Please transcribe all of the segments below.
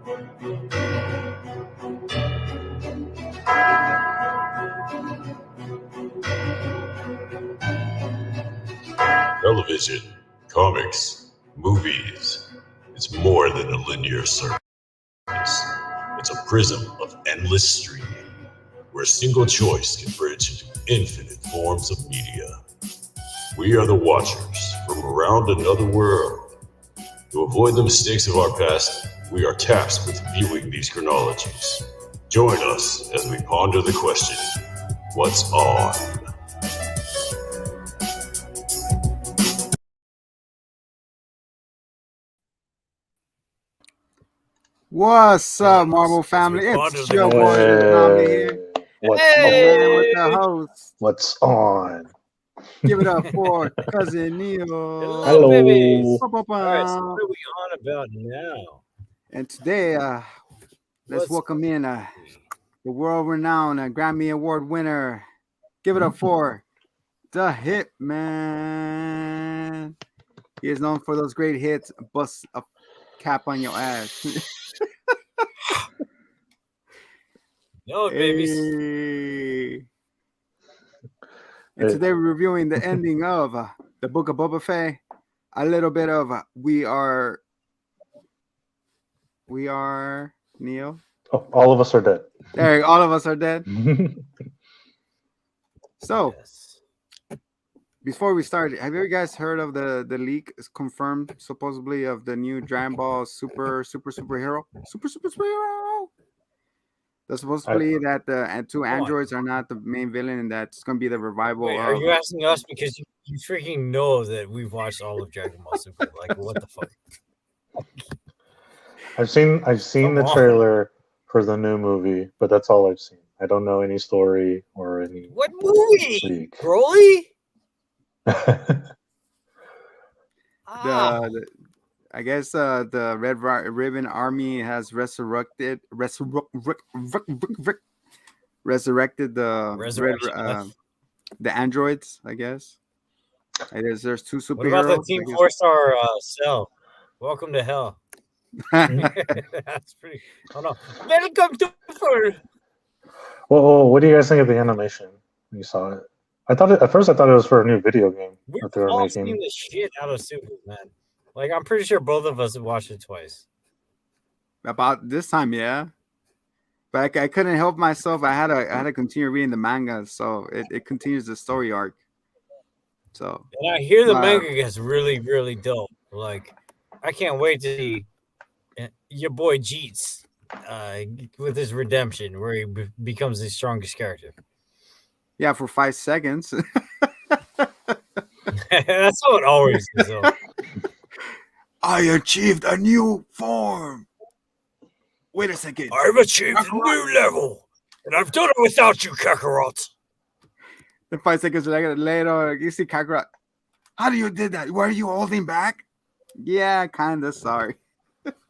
Television, comics, movies. It's more than a linear service. It's a prism of endless streaming, where a single choice can bridge into infinite forms of media. We are the Watchers from around another world. To avoid the mistakes of our past, we are tasked with viewing these chronologies. Join us as we ponder the question, what's on? What's up, Marvel family? It's your boy Finaly here. What's Man with the host. What's on? Give it up for cousin Neil. Hello, babies. Ba, ba, ba. All right, so what are we on about now? And today, let's welcome in the world-renowned Grammy Award winner. Give it up for the Hitman. He is known for those great hits. Bust a cap on your ass. No, babies. Hey. And today we're reviewing the ending of the Book of Boba Fett. A little bit of we are Neo. Oh, all of us are dead. There, all of us are dead. So, Yes. before we start, have you guys heard of the leak? It's confirmed supposedly of the new Dragon Ball superhero. Superhero. That's supposedly that the two androids are not the main villain, and that's going to be the revival. Wait, are you asking us because you freaking know that we've watched all of Dragon Ball Super? Like, what the fuck? I've seen Come the on. trailer for the new movie, but that's all I've seen. I don't know any story or any What movie? leak. Broly? I guess the Red Ribbon Army has resurrected the androids. I guess. I guess there's two superheroes. What about the Team 4-star Cell? Welcome to hell. That's pretty. Hold on. Welcome to Earth. Well, what do you guys think of the animation when you saw it? At first I thought it was for a new video game We've that they were all making. seen the shit out of Superman. Like, I'm pretty sure both of us have watched it twice. About this time, yeah. But I couldn't help myself. I had to continue reading the manga, so it continues the story arc. So And I hear the manga gets really, really dope. Like, I can't wait to see your boy Jeets with his redemption, where he becomes the strongest character. yeah, for 5 seconds. That's how it always is, though. I achieved a new form. Wait a second. I've achieved a new level, and I've done it without you, Kakarot. And 5 seconds later, you see Kakarot. How do you did that? Were you holding back? Yeah, kinda. Sorry.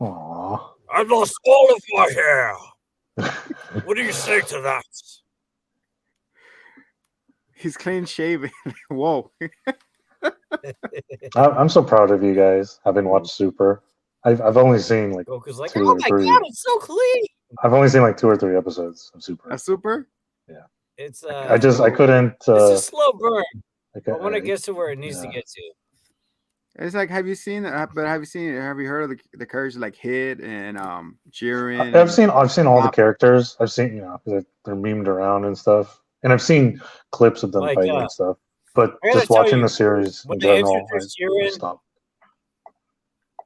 Aww. I've lost all of my hair. What do you say to that? He's clean shaven. Whoa. I'm so proud of you guys having watched Super. I've only seen like Goku's like, 2 oh or my 3. god, it's so clean. I've only seen like 2 or 3 episodes of Super. A super? It's I couldn't. it's a slow burn. like, But when it gets to where it needs to get to, It's like, have you heard of the characters like Hit and Jiren? I've seen all the characters. I've seen, they're memed around and stuff, and I've seen clips of them Like, fighting and stuff. But I gotta just tell watching you, the series when in they general, introduced I Jiren, stopped.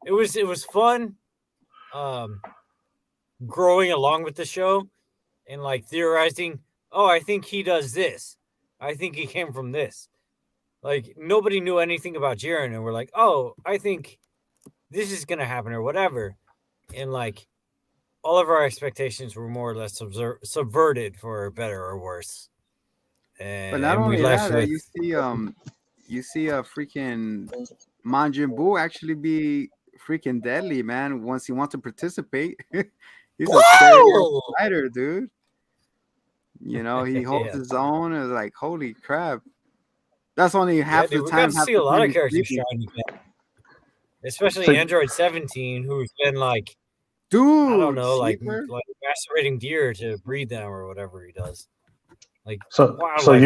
it was fun, growing along with the show, and like theorizing. Oh, I think he does this. I think he came from this. Like, nobody knew anything about Jiren, and we're like, oh, I think this is gonna happen or whatever, and like all of our expectations were more or less subverted for better or worse. And, But not and we only left that, with you see a freaking Majin Buu actually be freaking deadly, man. Once he wants to participate, he's a scary fighter, dude. You know, he holds his own, and like, holy crap. That's only half the we time. got to see a lot of characters shine again. Especially Android 17, who's been like Dude, I don't know, like Sleeper? macerating deer to breed them or whatever he does. Like So wildlife.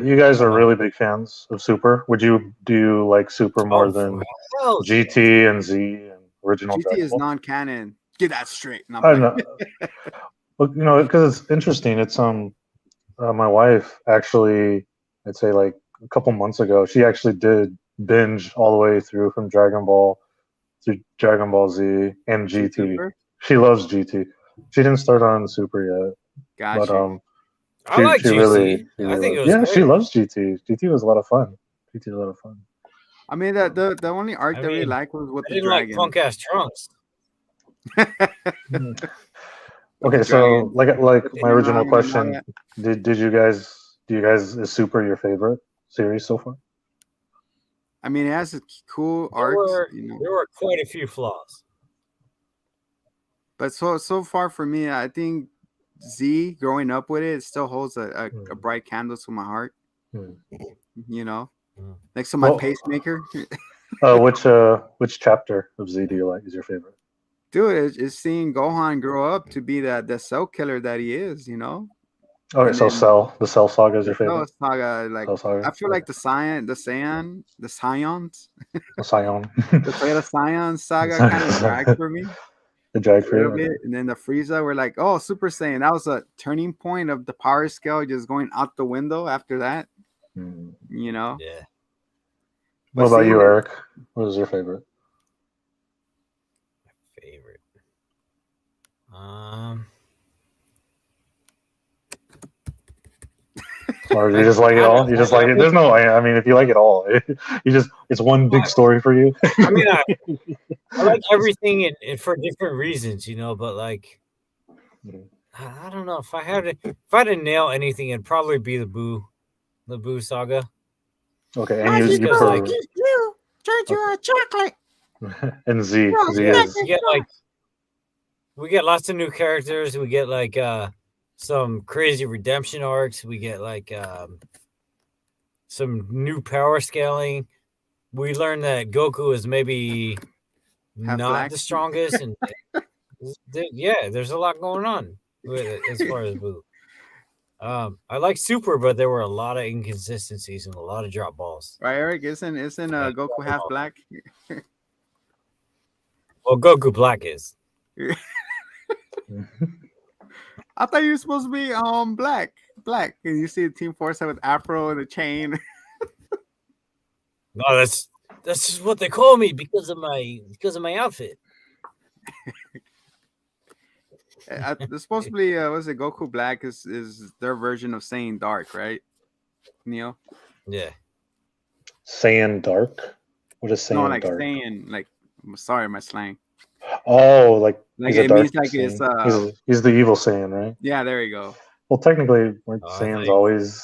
you guys are Wow. really big fans of Super. Do you like Super more Oh, than hell GT and Z and original GT Dragon is Ball? non-canon. Get that straight. Not I don't playing. know. Look, because it's interesting. It's my wife actually, I'd say like a couple months ago, she actually did binge all the way through from Dragon Ball to Dragon Ball Z and See GT. Super? She loves GT. She didn't start on Super yet, but Gotcha. I like she GT. really, I think it was yeah, she great. loves GT. GT was a lot of fun. GT was a lot of fun. I mean, the only arc I that I really mean, liked was with I the didn't like dragon. punk ass Trunks. With Okay, the so dragon. like With the my original Imran and all question, that. do you guys is Super your favorite series so far? I mean, it has cool There arcs, were quite a few flaws. but so far for me, I think Z growing up with it still holds a bright candle to my heart. Hmm. You know, Mm. next to my Well, pacemaker. Which chapter of Z do you like? Is your favorite? Dude, it's seeing Gohan grow up to be the cell killer that he is. Okay, And so then the Cell Saga is the your Cell favorite? Saga, like Cell Saga. I feel like the Scions, The Scion. the Toyota Scion saga kind of dragged for me The drag a little for you. bit, and then the Frieza were like, oh, Super Saiyan. That was a turning point of the power scale just going out the window after that. Hmm. Yeah. What about you, Eric? What is your favorite? Favorite. Or you just like it all? You just like it? There's no. I mean, if you like it all, it's one big story for you. I mean, I like everything for different reasons, but like, I don't know if I had to nail anything, it'd probably be the Boo saga. Okay, and you turn to a chocolate. And Z Yeah, is we get lots of new characters. We get like some crazy redemption arcs. We get like some new power scaling. We learn that Goku is maybe Half not black. the strongest, and there's a lot going on with it as far as Boo. I like Super, but there were a lot of inconsistencies and a lot of drop balls. Right, Eric? Isn't Goku half black? Well, Goku Black is. I thought you were supposed to be black. And you see Team Force with Afro and the chain. No, that's just what they call me because of my outfit. It's supposed to be what is it? Goku Black is their version of saying dark, right? Neil? Yeah. Saiyan Dark. What is Saiyan No, like Dark? saying like. I'm sorry, my slang. Oh, like he's a it dark means like Saiyan. it's He's the evil Saiyan, right? yeah, there you go. Well, technically, weren't I Saiyans think- always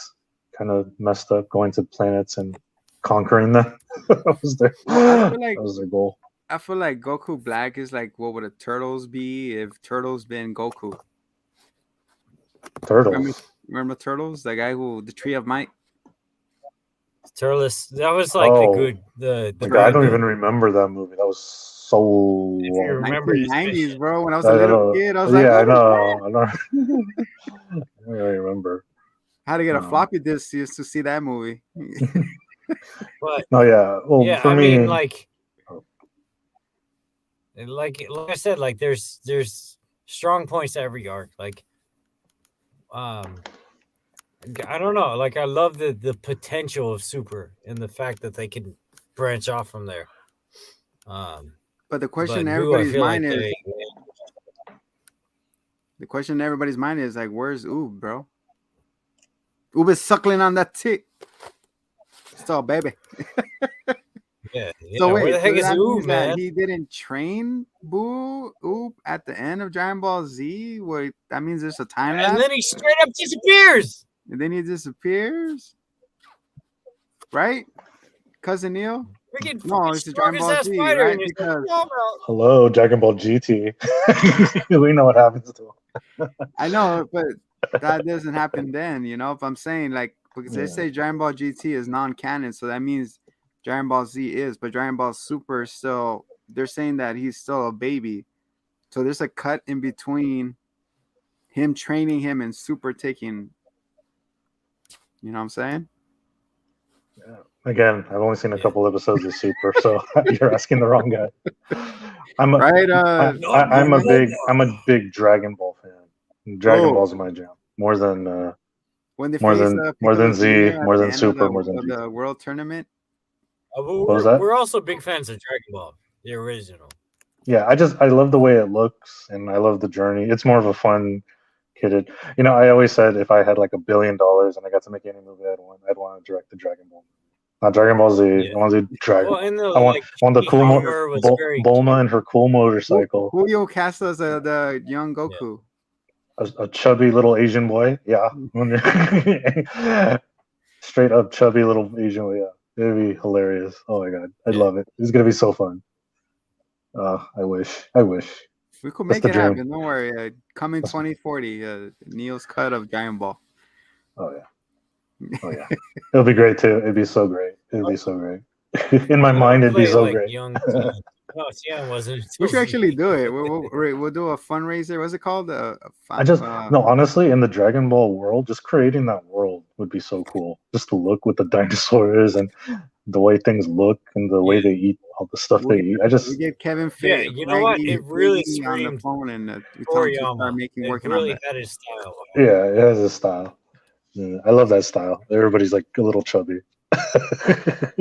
kind of messed up, going to planets and conquering them? That was their goal. I feel like Goku Black is like what would the Turtles be if Turtles been Goku? Turtles. Remember Turtles? The guy the Tree of Might? Turles. That was like the good I don't even remember that movie. That was so long. If you remember his 1990s, mission. bro. When I was a little kid, I was like, I oh, know. I don't really remember. I had to get a floppy disk just to see that movie. But well, for me, mean, like I said, like there's strong points to every arc. Like, I don't know. Like, I love the potential of Super and the fact that they can branch off from there. But the question in Boo, everybody's I feel mind like is the question in everybody's mind is like, where's Oob, bro? Oob is suckling on that tit. So, baby. So wait, where the heck is that Oob, means that man? he didn't train Oob at the end of Dragon Ball Z? Wait, that means there's a time lapse? And then he straight up disappears. And then he disappears? Right? Cousin Neil? No, it's the Dragon Ball Z, right? Because hello, Dragon Ball GT. We know what happens to him. I know, but that doesn't happen then, if I'm saying like because they say Dragon Ball GT is non-canon, so that means Dragon Ball Z is, but Dragon Ball Super is still they're saying that he's still a baby So there's a cut in between him training him and Super taking. You know what I'm saying? Again, I've only seen a couple episodes of Super, so you're asking the wrong guy. I'm a, Right? I'm a big Dragon Ball fan. Dragon Ball's my jam. More than when they more face than Piccolo Z, Jr. more at the than end Super, of more than of GT. the World Tournament. What was that? We're also big fans of Dragon Ball, the original. Yeah, I love the way it looks, and I love the journey. It's more of a fun, kidded. You know, I always said if I had like $1 billion and I got to make any movie I'd want to direct the Dragon Ball. Not Dragon Ball Z. Yeah. I want to do Dragon. Well, and the, I want the cool humor was very Bulma cute. and her cool motorcycle. Julio cast as the young Goku. A chubby little Asian boy. Yeah. Straight up chubby little Asian boy. Yeah. It'd be hilarious. Oh my god. I'd love it. It's gonna be so fun. I wish. We could That's make the it dream. happen. Don't worry. Coming 2040, Neil's cut of Dragon Ball. Oh yeah. It'll be great too. It'd be so great. In my mind, it'd be so great. Young Tian wasn't. We should actually do it. We'll do a fundraiser. What's it called? No, honestly, in the Dragon Ball world, just creating that world would be so cool. Just to look with the dinosaurs and the way things look and the way they eat, all the stuff they eat. We get Kevin Yeah, Feige. you know what? It really on the screamed phone and we told him to start It working really on that. had his style. Yeah, it has a style. Yeah, I love that style. Everybody's like a little chubby.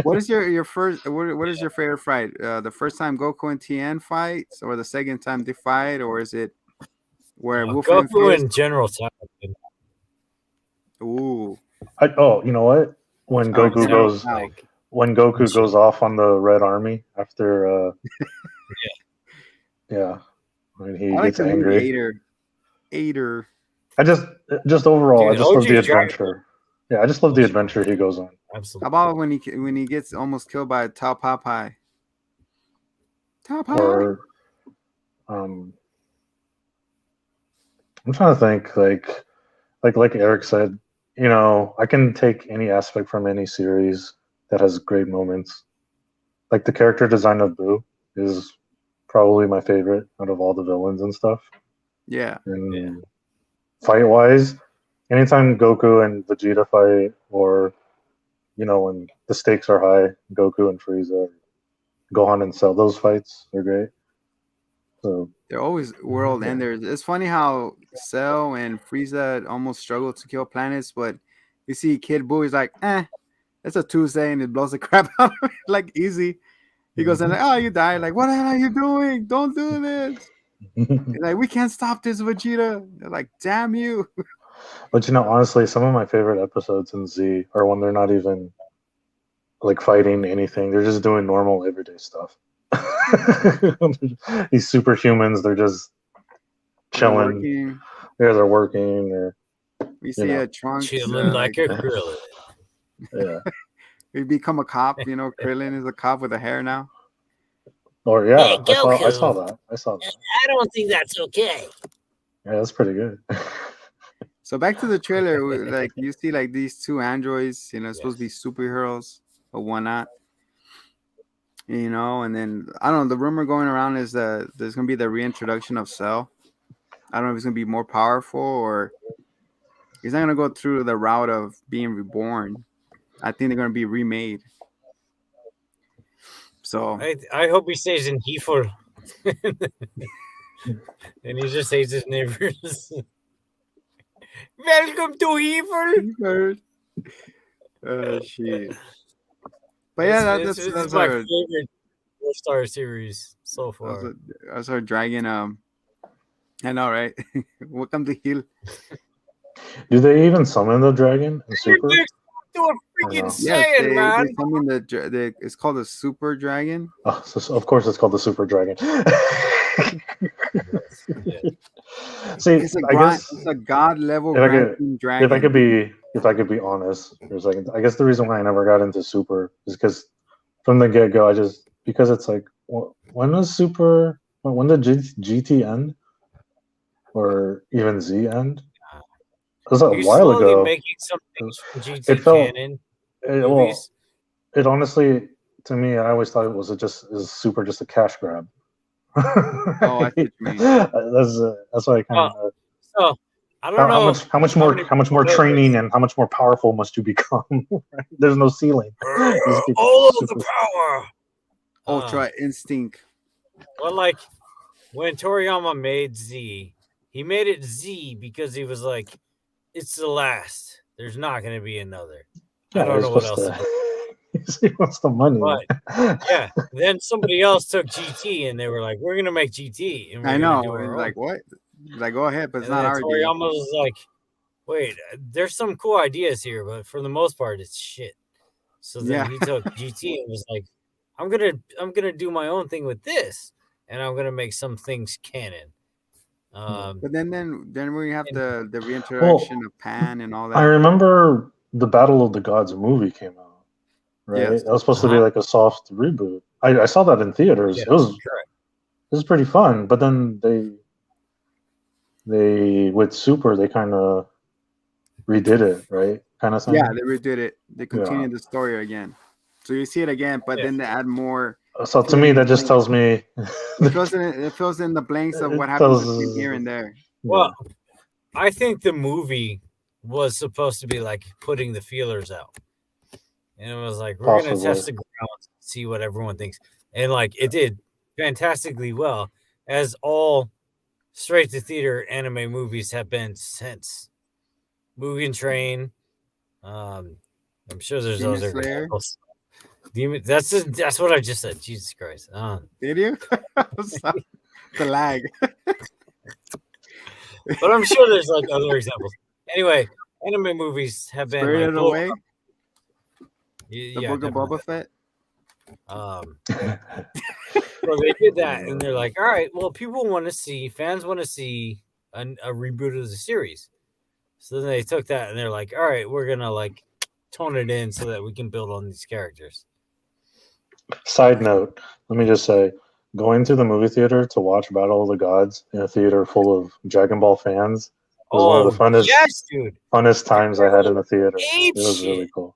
What is your first? What is your favorite fight? The first time Goku and Tien fights, or the second time they fight, or is it where Goku in general time? Ooh. You know what? When Goku goes off on the Red Army after when he gets angry. Aider. I just overall, Dude, I just love the OG Dragon adventure. Yeah, I just love the adventure he goes on. Absolutely. How about when he gets almost killed by Tao Papai? Or I'm trying to think, like Eric said, you know, I can take any aspect from any series that has great moments. Like the character design of Boo is probably my favorite out of all the villains and stuff. Yeah. And fight wise, anytime Goku and Vegeta fight, or you know, when the stakes are high, Goku and Frieza, Gohan and Cell, those fights are great. So they're always world enders. It's funny how Cell and Frieza almost struggle to kill planets, but you see Kid Buu is like, it's a Tuesday, and it blows the crap out of it, like easy. He goes in like, oh, you died. Like, what the hell are you doing? Don't do this. Like, we can't stop this, Vegeta. They're like, damn you. But you know, honestly, some of my favorite episodes in Z are when they're not even like fighting anything. They're just doing normal everyday stuff. These superhumans, they're just chilling. They're working. Or we see a Trunks chilling like a Krillin. Yeah. We become a cop. You know, Krillin is a cop with a hair now. Or yeah, Hey, I saw that. I don't think that's okay. Yeah, that's pretty good. So back to the trailer, like you see, like these two androids, you know, supposed to be superheroes, but why not? You know, and then I don't know. The rumor going around is that there's gonna be the reintroduction of Cell. I don't know if it's gonna be more powerful or he's not gonna go through the route of being reborn. I think they're gonna be remade. So I hope he stays in Heifer. And he just hates his neighbors. Welcome to Heifer. Oh shit. But yeah, that's my favorite 4-star series so far. That's our dragon. I know, right? Welcome to Hill. Do they even summon the dragon in Super? Do a freaking Saiyan, man. They summon it's called a Super Dragon. Oh, so of course, it's called the Super Dragon. See, it's a god level dragon. If I could be honest for a second, I guess the reason why I never got into Super is because from the get go, because it's like, when did GT end, or even Z end? It was a while ago. Making some things from GT canon movies. It honestly, to me, I always thought it was Super just a cash grab. Oh, I see what you mean. That's why I kind of. So I don't know how much more training and how much more powerful must you become? There's no ceiling. all of the power. Ultra instinct. Well, like when Toriyama made Z, he made it Z because he was like, it's the last. There's not going to be another. Yeah, I don't know what else to do. He wants the money. But, yeah. Then somebody else took GT and they were like, we're going to make GT. And we're I know. do our Like, own. what? Like, go ahead, but it's And not then our Toriyama deal. was like, wait, there's some cool ideas here, but for the most part, it's shit. So then he took GT and was like, I'm gonna do my own thing with this, and I'm gonna make some things canon. But then we have the reintroduction of Pan and all that. I remember the Battle of the Gods movie came out. Right, Yes. that was supposed to be like a soft reboot. I saw that in theaters. Yeah, It was pretty fun, but then they with Super they kind of redid it, right? Kind of thing. Yeah, they redid it. They continued the story again, so you see it again, but then they add more. So to me, that just tells me it fills in the blanks of what happens between here and there. Well, I think the movie was supposed to be like putting the feelers out. And it was like, we're going to test the ground, see what everyone thinks. And like it did fantastically well, as all straight to theater anime movies have been since. Mugen Train. I'm sure there's Demon other Slayer. examples. That's what I just said. Jesus Christ. Did you? The lag. But I'm sure there's like other examples. Anyway, anime movies have been Spirited like, Away. The Book of Boba Fett. So they did that, and they're like, all right, well, fans want to see a reboot of the series. So then they took that, and they're like, all right, we're gonna like tone it in so that we can build on these characters. Side note, let me just say, going to the movie theater to watch Battle of the Gods in a theater full of Dragon Ball fans was one of the funnest times I had in the theater. It was really cool.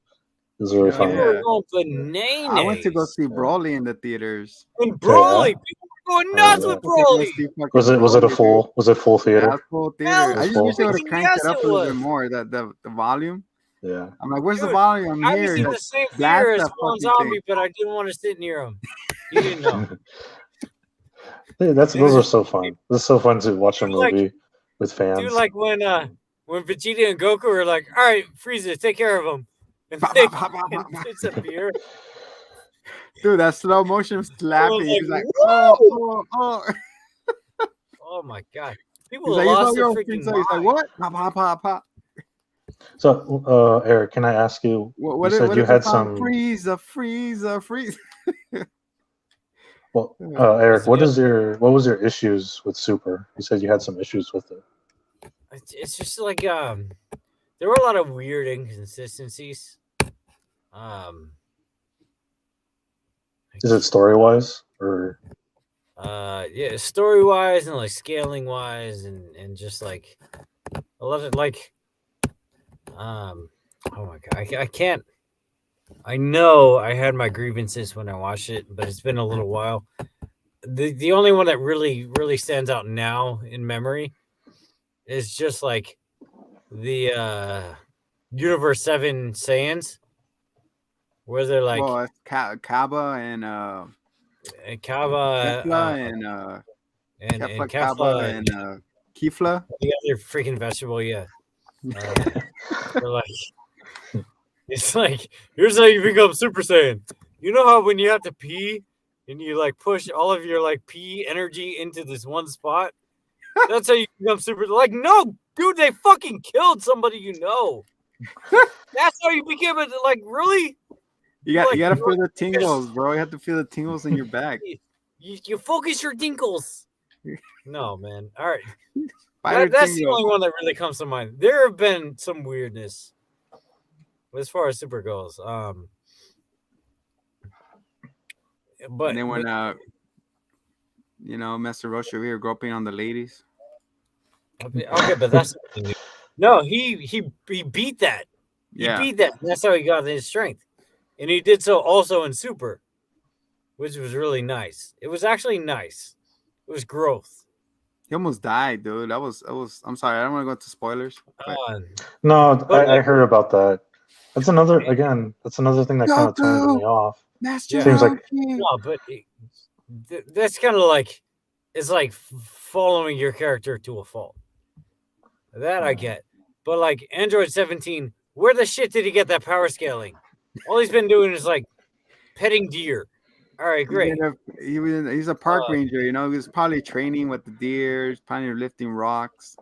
It was really fun. I went to go see Broly in the theaters. And Broly, people were going nuts with Broly. Was it full theater? Yeah, full theater. I just wish they would have cranked it up a little bit more. The volume. Yeah. I'm like, where's the volume? I was in the same theater as One Zombie, but I didn't want to sit near him. You didn't know. Hey, those are so fun. It's so fun to watch a movie with fans. Dude, like when Vegeta and Goku were like, all right, Frieza, take care of him. And they disappear. Dude, that slow motion slapping. He's like, oh my god. People lost their freaking mind. He's like, what? Pop, pop, pop, pop. So, Eric, can I ask you? What you said you had some freeze. Well, Eric, what was your issues with Super? You said you had some issues with it. It's just like there were a lot of weird inconsistencies. Is it story wise or? Yeah, story wise and like scaling wise and just like a lot of like oh my god, I can't. I know I had my grievances when I watched it, but it's been a little while. The only one that really stands out now in memory is just like the Universe 7 Saiyans, where they're like Kaba and Kaba and Kefla and Kefla. The other freaking vegetable, yeah. They're like, it's like, here's how you become Super Saiyan. You know how when you have to pee and you like push all of your like pee energy into this one spot? That's how you become Super. Like, no, dude, they fucking killed somebody you know. That's how you became a, like, really? You gotta feel the tingles, bro. You have to feel the tingles in your back. You focus your tingles. No, man. All right. That's the only one that really comes to mind. There have been some weirdness as far as Super goes. But and then when Master Roshi over here groping on the ladies. Okay, but that's no. He beat that. He beat that. That's how he got his strength, and he did so also in Super, which was really nice. It was actually nice. It was growth. He almost died, dude. That was. I'm sorry. I don't want to go into spoilers. But No, But, I like- heard about that. That's another thing that kind of turned me off. Master Seems like- no, but that's kind of like it's like following your character to a fault. That I get. But like Android 17, where the shit did he get that power scaling? All he's been doing is like petting deer. All right, great. He's a park ranger. You know, he was probably training with the deer. He's probably lifting rocks.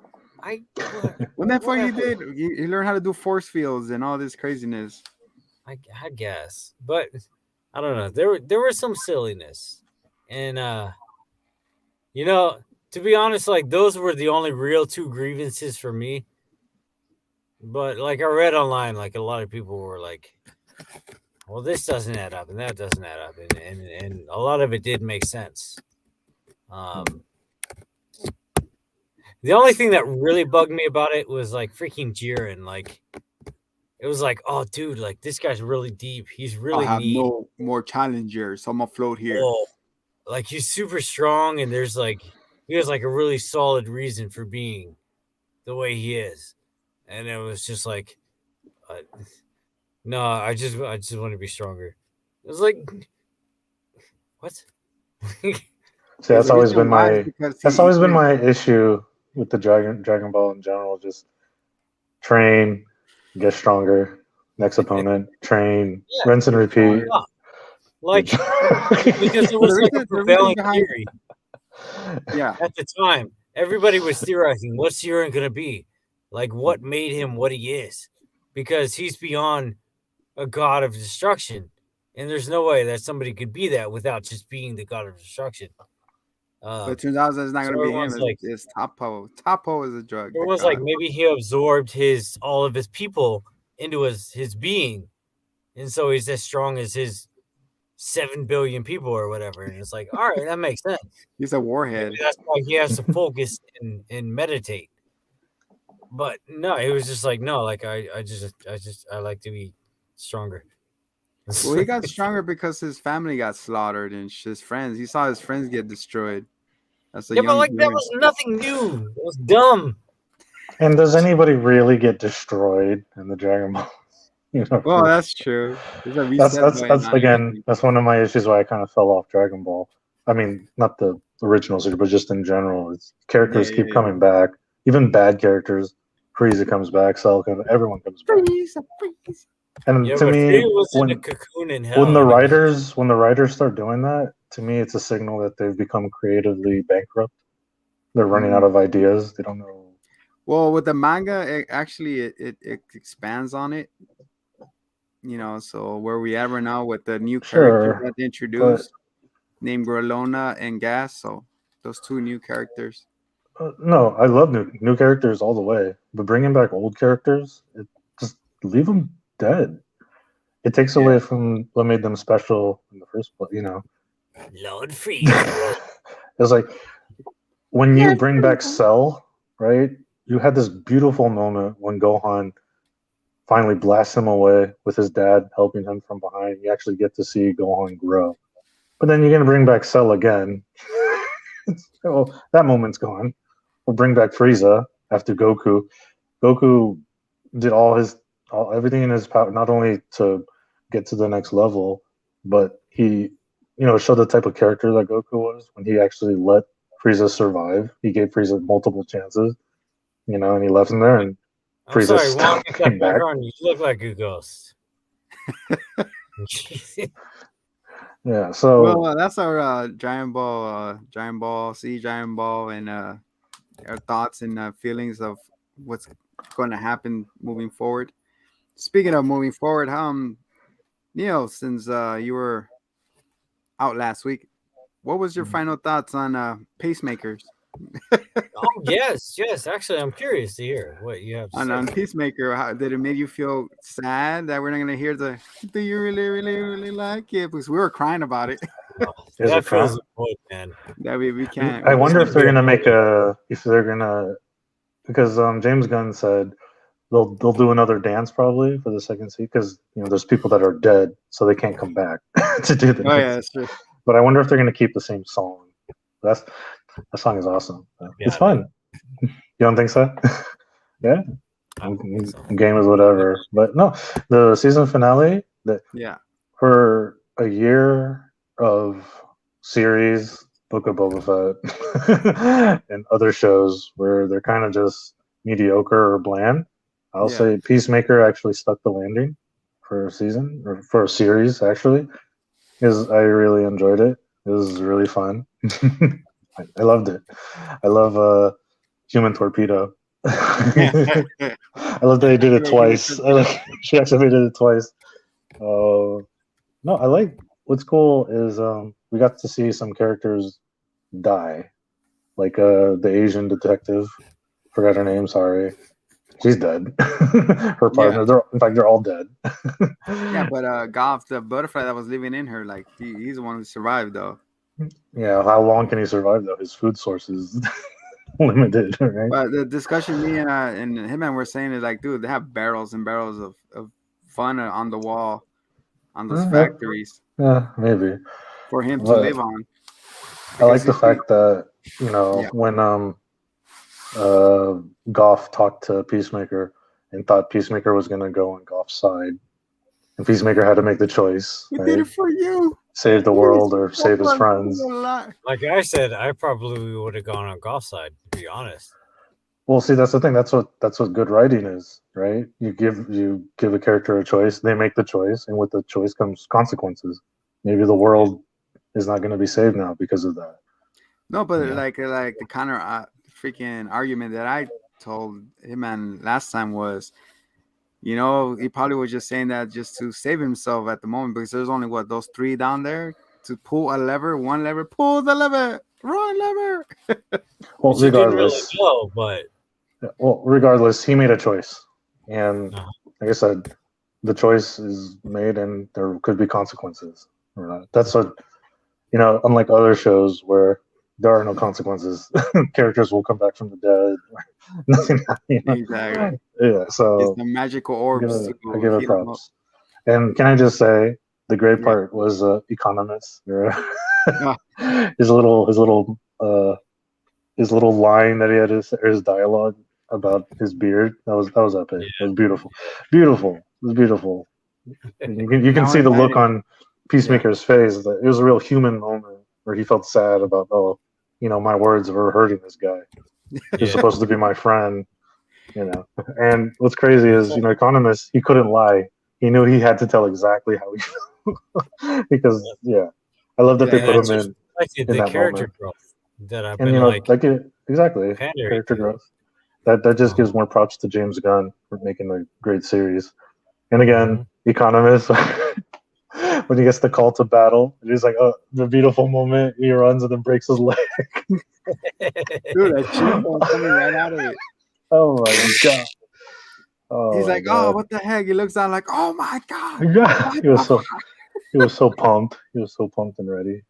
When that fuck he did, he learned how to do force fields and all this craziness. I guess, but I don't know. There was some silliness, and you know, to be honest, like those were the only real two grievances for me. But like I read online, like a lot of people were like, "Well, this doesn't add up, and that doesn't add up," and a lot of it did make sense. The only thing that really bugged me about it was like freaking Jiren. Like, it was like, oh, dude, like this guy's really deep. He's really I have neat. no more challengers, so I'm gonna float here. Oh, like he's super strong, and there's like he has like a really solid reason for being the way he is, and it was just like, no, I just want to be stronger. It was like, what? See, that's always been my my issue with the Dragon Ball in general. Just train, get stronger. Next opponent, train, rinse and repeat. Yeah. Like because it was like a prevailing theory. Yeah. At the time, everybody was theorizing, what's Jiren gonna be? Like, what made him what he is? Because he's beyond a god of destruction, and there's no way that somebody could be that without just being the god of destruction. But it turns out that's not going to be him. Like, it's Topo. Topo is a drug. It was like maybe he absorbed all of his people into his being, and so he's as strong as his 7 billion people or whatever. And it's like, all right, that makes sense. He's a warhead. Maybe that's why he has to focus and meditate. But no, it was just like no, like I like to be stronger. Well, he got stronger because his family got slaughtered and his friends. He saw his friends get destroyed. That's but like that was nothing new. It was dumb. And does anybody really get destroyed in the Dragon Ball? You know, well, that's true. That's again, that's one of my issues why I kind of fell off Dragon Ball. I mean, not the original series, but just in general, it's characters keep coming back. Even bad characters. Frieza comes back. Cell comes. Everyone comes back. Frieza. And to me, when the writers start doing that, to me, it's a signal that they've become creatively bankrupt. They're running out of ideas. They don't know. Well, with the manga, it expands on it. You know, so where we at right now with the new characters that they introduced, named Grelona and Gas. So those two new characters. No, I love new characters all the way, but bringing back old characters, just leave them dead. It takes away from what made them special in the first place. You know, Lord Frieza. It's like when you bring back Cell, right? You had this beautiful moment when Gohan finally blasts him away with his dad helping him from behind. You actually get to see Gohan grow. But then you're going to bring back Cell again. So that moment's gone. We'll bring back Frieza after Goku. Goku did everything in his power, not only to get to the next level, but he, showed the type of character that Goku was when he actually let Frieza survive. He gave Frieza multiple chances, and he left him there, and Frieza still came back. You look like a ghost. Yeah, so well, that's our Giant Ball, Giant Ball, and our thoughts and feelings of what's going to happen moving forward. Speaking of moving forward, Neil, since you were out last week, what was your final thoughts on Pacemakers? Oh yes. Actually, I'm curious to hear what you have to say. On Peacemaker, how did it make you feel sad that we're not going to hear the "Do you really, really, really like it?" Because we were crying about it. That feels the point, man. That we can't. I wonder if they're going to because James Gunn said they'll do another dance probably for the second season because there's people that are dead, so they can't come back to do the. Oh yeah, that's true. But I wonder if they're going to keep the same song. That song is awesome. Yeah, It's fun. You don't think so? Yeah. I don't think so. Game is whatever, but no, the season finale that Yeah. for a year of series, Book of Boba Fett, and other shows where they're kind of just mediocre or bland. I'll Yeah. say Peacemaker actually stuck the landing for a season or for a series. Actually, because I really enjoyed it. It was really fun. I loved it. I love Human Torpedo. I love that they did it twice. She activated it twice. No, I like what's cool is we got to see some characters die, like the Asian detective. Forgot her name. Sorry, she's dead. Her partner. In fact, they're all dead. Yeah, but Goff, the butterfly that was living in her, like he's the one who survived though. Yeah, how long can he survive though? His food source is limited, right? But the discussion me and Hitman were saying is like, dude, they have barrels and barrels of fun on the wall on those factories Yeah, maybe for him to But live on. I like the fact that when Goff talked to Peacemaker and thought Peacemaker was going to go on Goff's side, and Peacemaker had to make the choice. We right? did it for you. Save the world or save his friends. Like I said, I probably would have gone on Goff's side, to be honest. Well, see, that's the thing. That's what good writing is, right? You give a character a choice, they make the choice, and with the choice comes consequences. Maybe the world is not going to be saved now because of that. No, but like the counter freaking argument that I told Hitman last time was, he probably was just saying that just to save himself at the moment because there's only those three down there to pull a lever, one lever, pull the lever, run lever. Well, Which regardless, didn't really know, regardless, he made a choice, and like I said, the choice is made, and there could be consequences. Or not. That's what unlike other shows where there are no consequences, characters will come back from the dead. Nothing. Exactly. Yeah. So it's the magical orbs. I give it props. And can I just say the great part was Economist. His little line that he had his dialogue about his beard. That was epic. It was beautiful. It was beautiful. You can see the look on Peacemaker's face. It was a real human moment where he felt sad about my words were hurting this guy. He's supposed to be my friend. And what's crazy is Economist, he couldn't lie. He knew he had to tell exactly how he felt because I love that they put him in the that character moment. Growth that I've And been exactly character growth. That just gives more props to James Gunn for making a great series. And again, Economist, when he gets the call to battle, he's like, oh, the beautiful moment. He runs and then breaks his leg. Dude, that cheekbone coming right out of it. Oh my god. Oh, he's like, god. oh, what the heck? He looks down like, oh my god. Yeah, he was so pumped. He was so pumped and ready.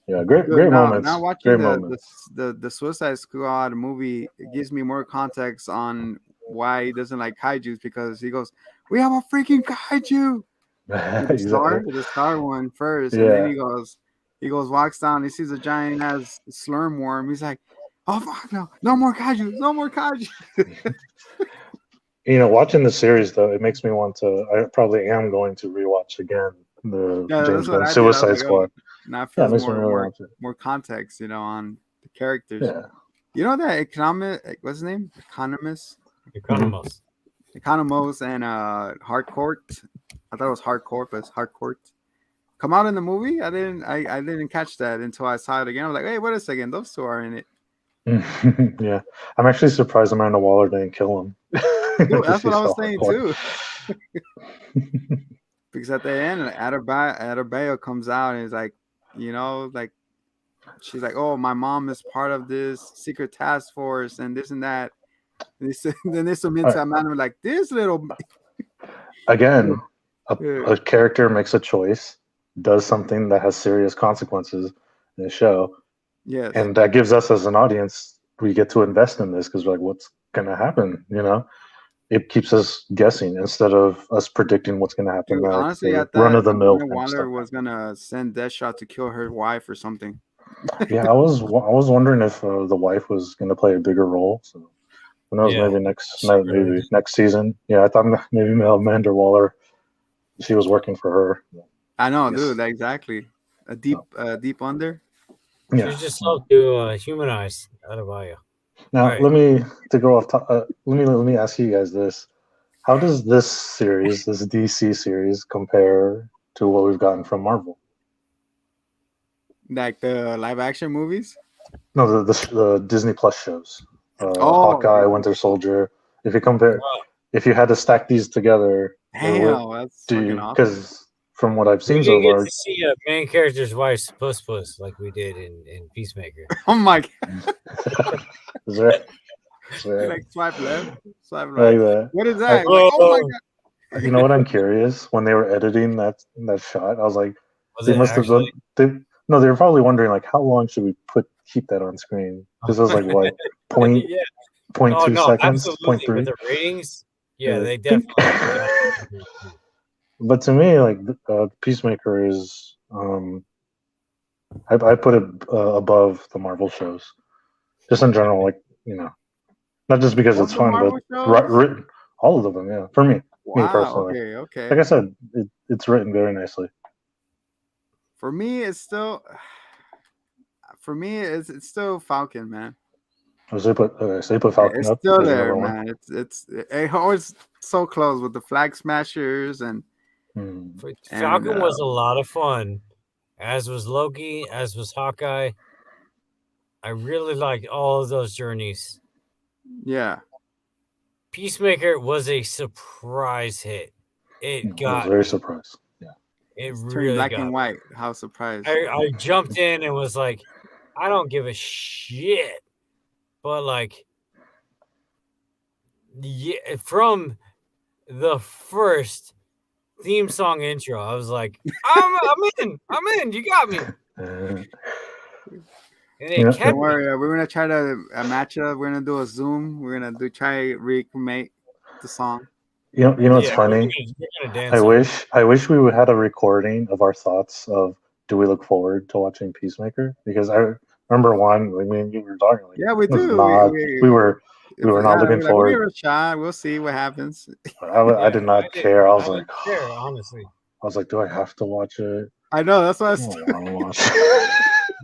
Yeah, great moments. Now watching moments. the Suicide Squad movie, it gives me more context on why he doesn't like kaijus because he goes, we have a freaking kaiju. The star one first, and then he goes, walks down, he sees a giant ass slurm worm. He's like, oh fuck no more kaiju, no more kaiju. Watching the series though, it makes me want to. I probably am going to rewatch again the James Gunn Suicide Squad. Now it feels more context, on the characters. Yeah. You know that what's his name? Economos and Hardcourt. I thought it was Hardcourt, but it's Hardcourt. Come out in the movie? I didn't catch that until I saw it again. I was like, hey, wait a second, those two are in it. Yeah, I'm actually surprised Amanda Waller didn't kill him. Dude, that's what I was saying too. Because at the end, Adebayo comes out and is like, she's like, oh, my mom is part of this secret task force and this and that. And then they submit to Amanda like this little. Again, a character makes a choice, does something that has serious consequences in the show. Yes. And that gives us as an audience, we get to invest in this because we're like, what's going to happen? It keeps us guessing instead of us predicting what's going to happen. Dude, honestly, I thought run of the mill. Waller was going to send Deathshot to kill her wife or something. Yeah, I was wondering if the wife was going to play a bigger role. So who knows? Yeah, Maybe she really maybe did. next season. Yeah, I thought maybe Amanda Waller, she was working for her. I know, Yes. dude. Exactly. A deep under. She Yeah. just helped to humanize Adebayo. Now Right. let me to go off. Let me ask you guys this: how does this series, this DC series, compare to what we've gotten from Marvel? Like the live action movies. No, the Disney Plus shows, Oh, Hawkeye, Disney. Winter Soldier. If you compare, Wow. if you had to stack these together, Damn, that's do fucking you? awesome. Because from what I've We seen so didn't get far, to see a main character's wife's puss like we did in Peacemaker. Oh my god. is there, is You there like swipe left, swipe like right. that? What is I, that? Like, oh my god. you know what I'm curious when they were editing that shot, I was like, Was they it must have actually? done. No, they were probably wondering like, how long should we keep that on screen? Because it was like what point Yeah. point Oh two no, seconds, point absolutely. With three. the ratings, yeah, Yeah. they definitely got But to me, like Peacemaker is, I put it above the Marvel shows, just in general. Like not just because Of it's the fun, but Marvel shows? written all of them. Yeah, for me Wow. personally. Okay. Like Okay. I said, it's written very nicely. For me, it's still. For me, it's still Falcon, man. So they put Falcon It's up still as your there, number one. man. It always so close with the Flag Smashers and Hmm. Falcon was a lot of fun, as was Loki, as was Hawkeye. I really liked all of those journeys. yeah. Peacemaker was a surprise hit. It I was got very me. surprised. Yeah. It It's turning really black got and me. white. How surprised. I jumped in and was like, I don't give a shit. But like, yeah, from the first theme song intro, I was like, I'm in. You got me. Uh, And you it know, kept Don't worry, we're gonna try to match up. We're gonna do a Zoom. We're gonna try recreate the song. you know what's yeah, we're funny? gonna dance on it. I wish we would had a recording of our thoughts of do we look forward to watching Peacemaker? Because I remember one, I mean, you were talking like Yeah, we this is do. not we If were not looking we're like, we'll give forward. it a shot. We'll see what happens. I Yeah, did not care. I didn't care, honestly. I was like, do I have to watch it? I know that's what I I was. don't want to watch it.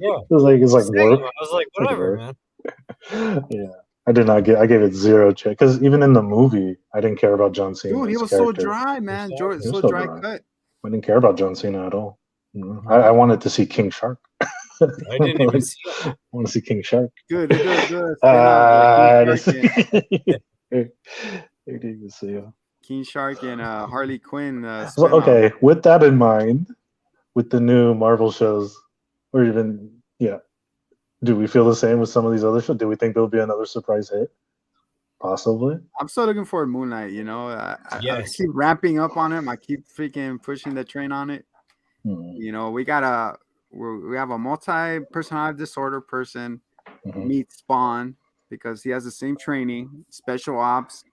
Yeah. It's like Same. work. I was like, It's like whatever, work. man. Yeah. I did not get. I gave it zero check because even in the movie, I didn't care about John Dude, he Cena's was so character. dry, man. George, He was so so dry dry. cut. I didn't care about John Cena at all. I wanted to see King Shark. I didn't even see it. I want to see King Shark. Dude, they do a spin-off with I didn't even see him. King Shark and Harley Quinn So, spin-off. okay, with that in mind, with the new Marvel shows, or even do we feel the same with some of these other shows? Do we think there'll be another surprise hit? Possibly. I'm still looking for Moon Knight. I Yes. keep ramping up on him. I keep freaking pushing the train on it. Mm-hmm. We have a multi-personality disorder person Mm-hmm. meet Spawn because he has the same training, special ops.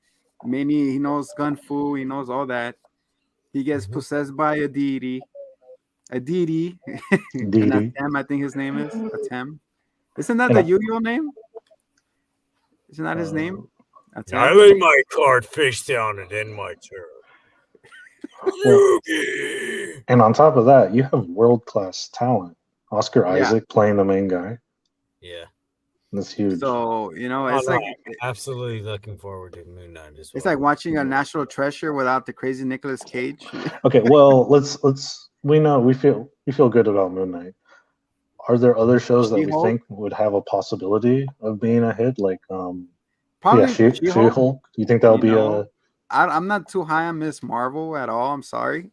He knows gun fu. He knows all that. He gets possessed by a deity. And Atem, I think his name is Atem. Isn't that And the Yu-Gi-Oh name? Isn't that his name? I Atem. lay my card face down and end my turn. Well, Yugi. and on top of that, you have world class talent. Oscar Yeah. Isaac playing the main guy. Yeah. That's huge. So it's I'm absolutely looking forward to Moon Knight as well. It's like watching a National Treasure without the crazy Nicolas Cage. Okay, well, let's we feel good about Moon Knight. Are there other shows that we She-Hulk? think would have a possibility of being a hit? Like Probably She-Hulk. She-Hulk. You think that'll be a I'm not too high on Miss Marvel at all. I'm sorry.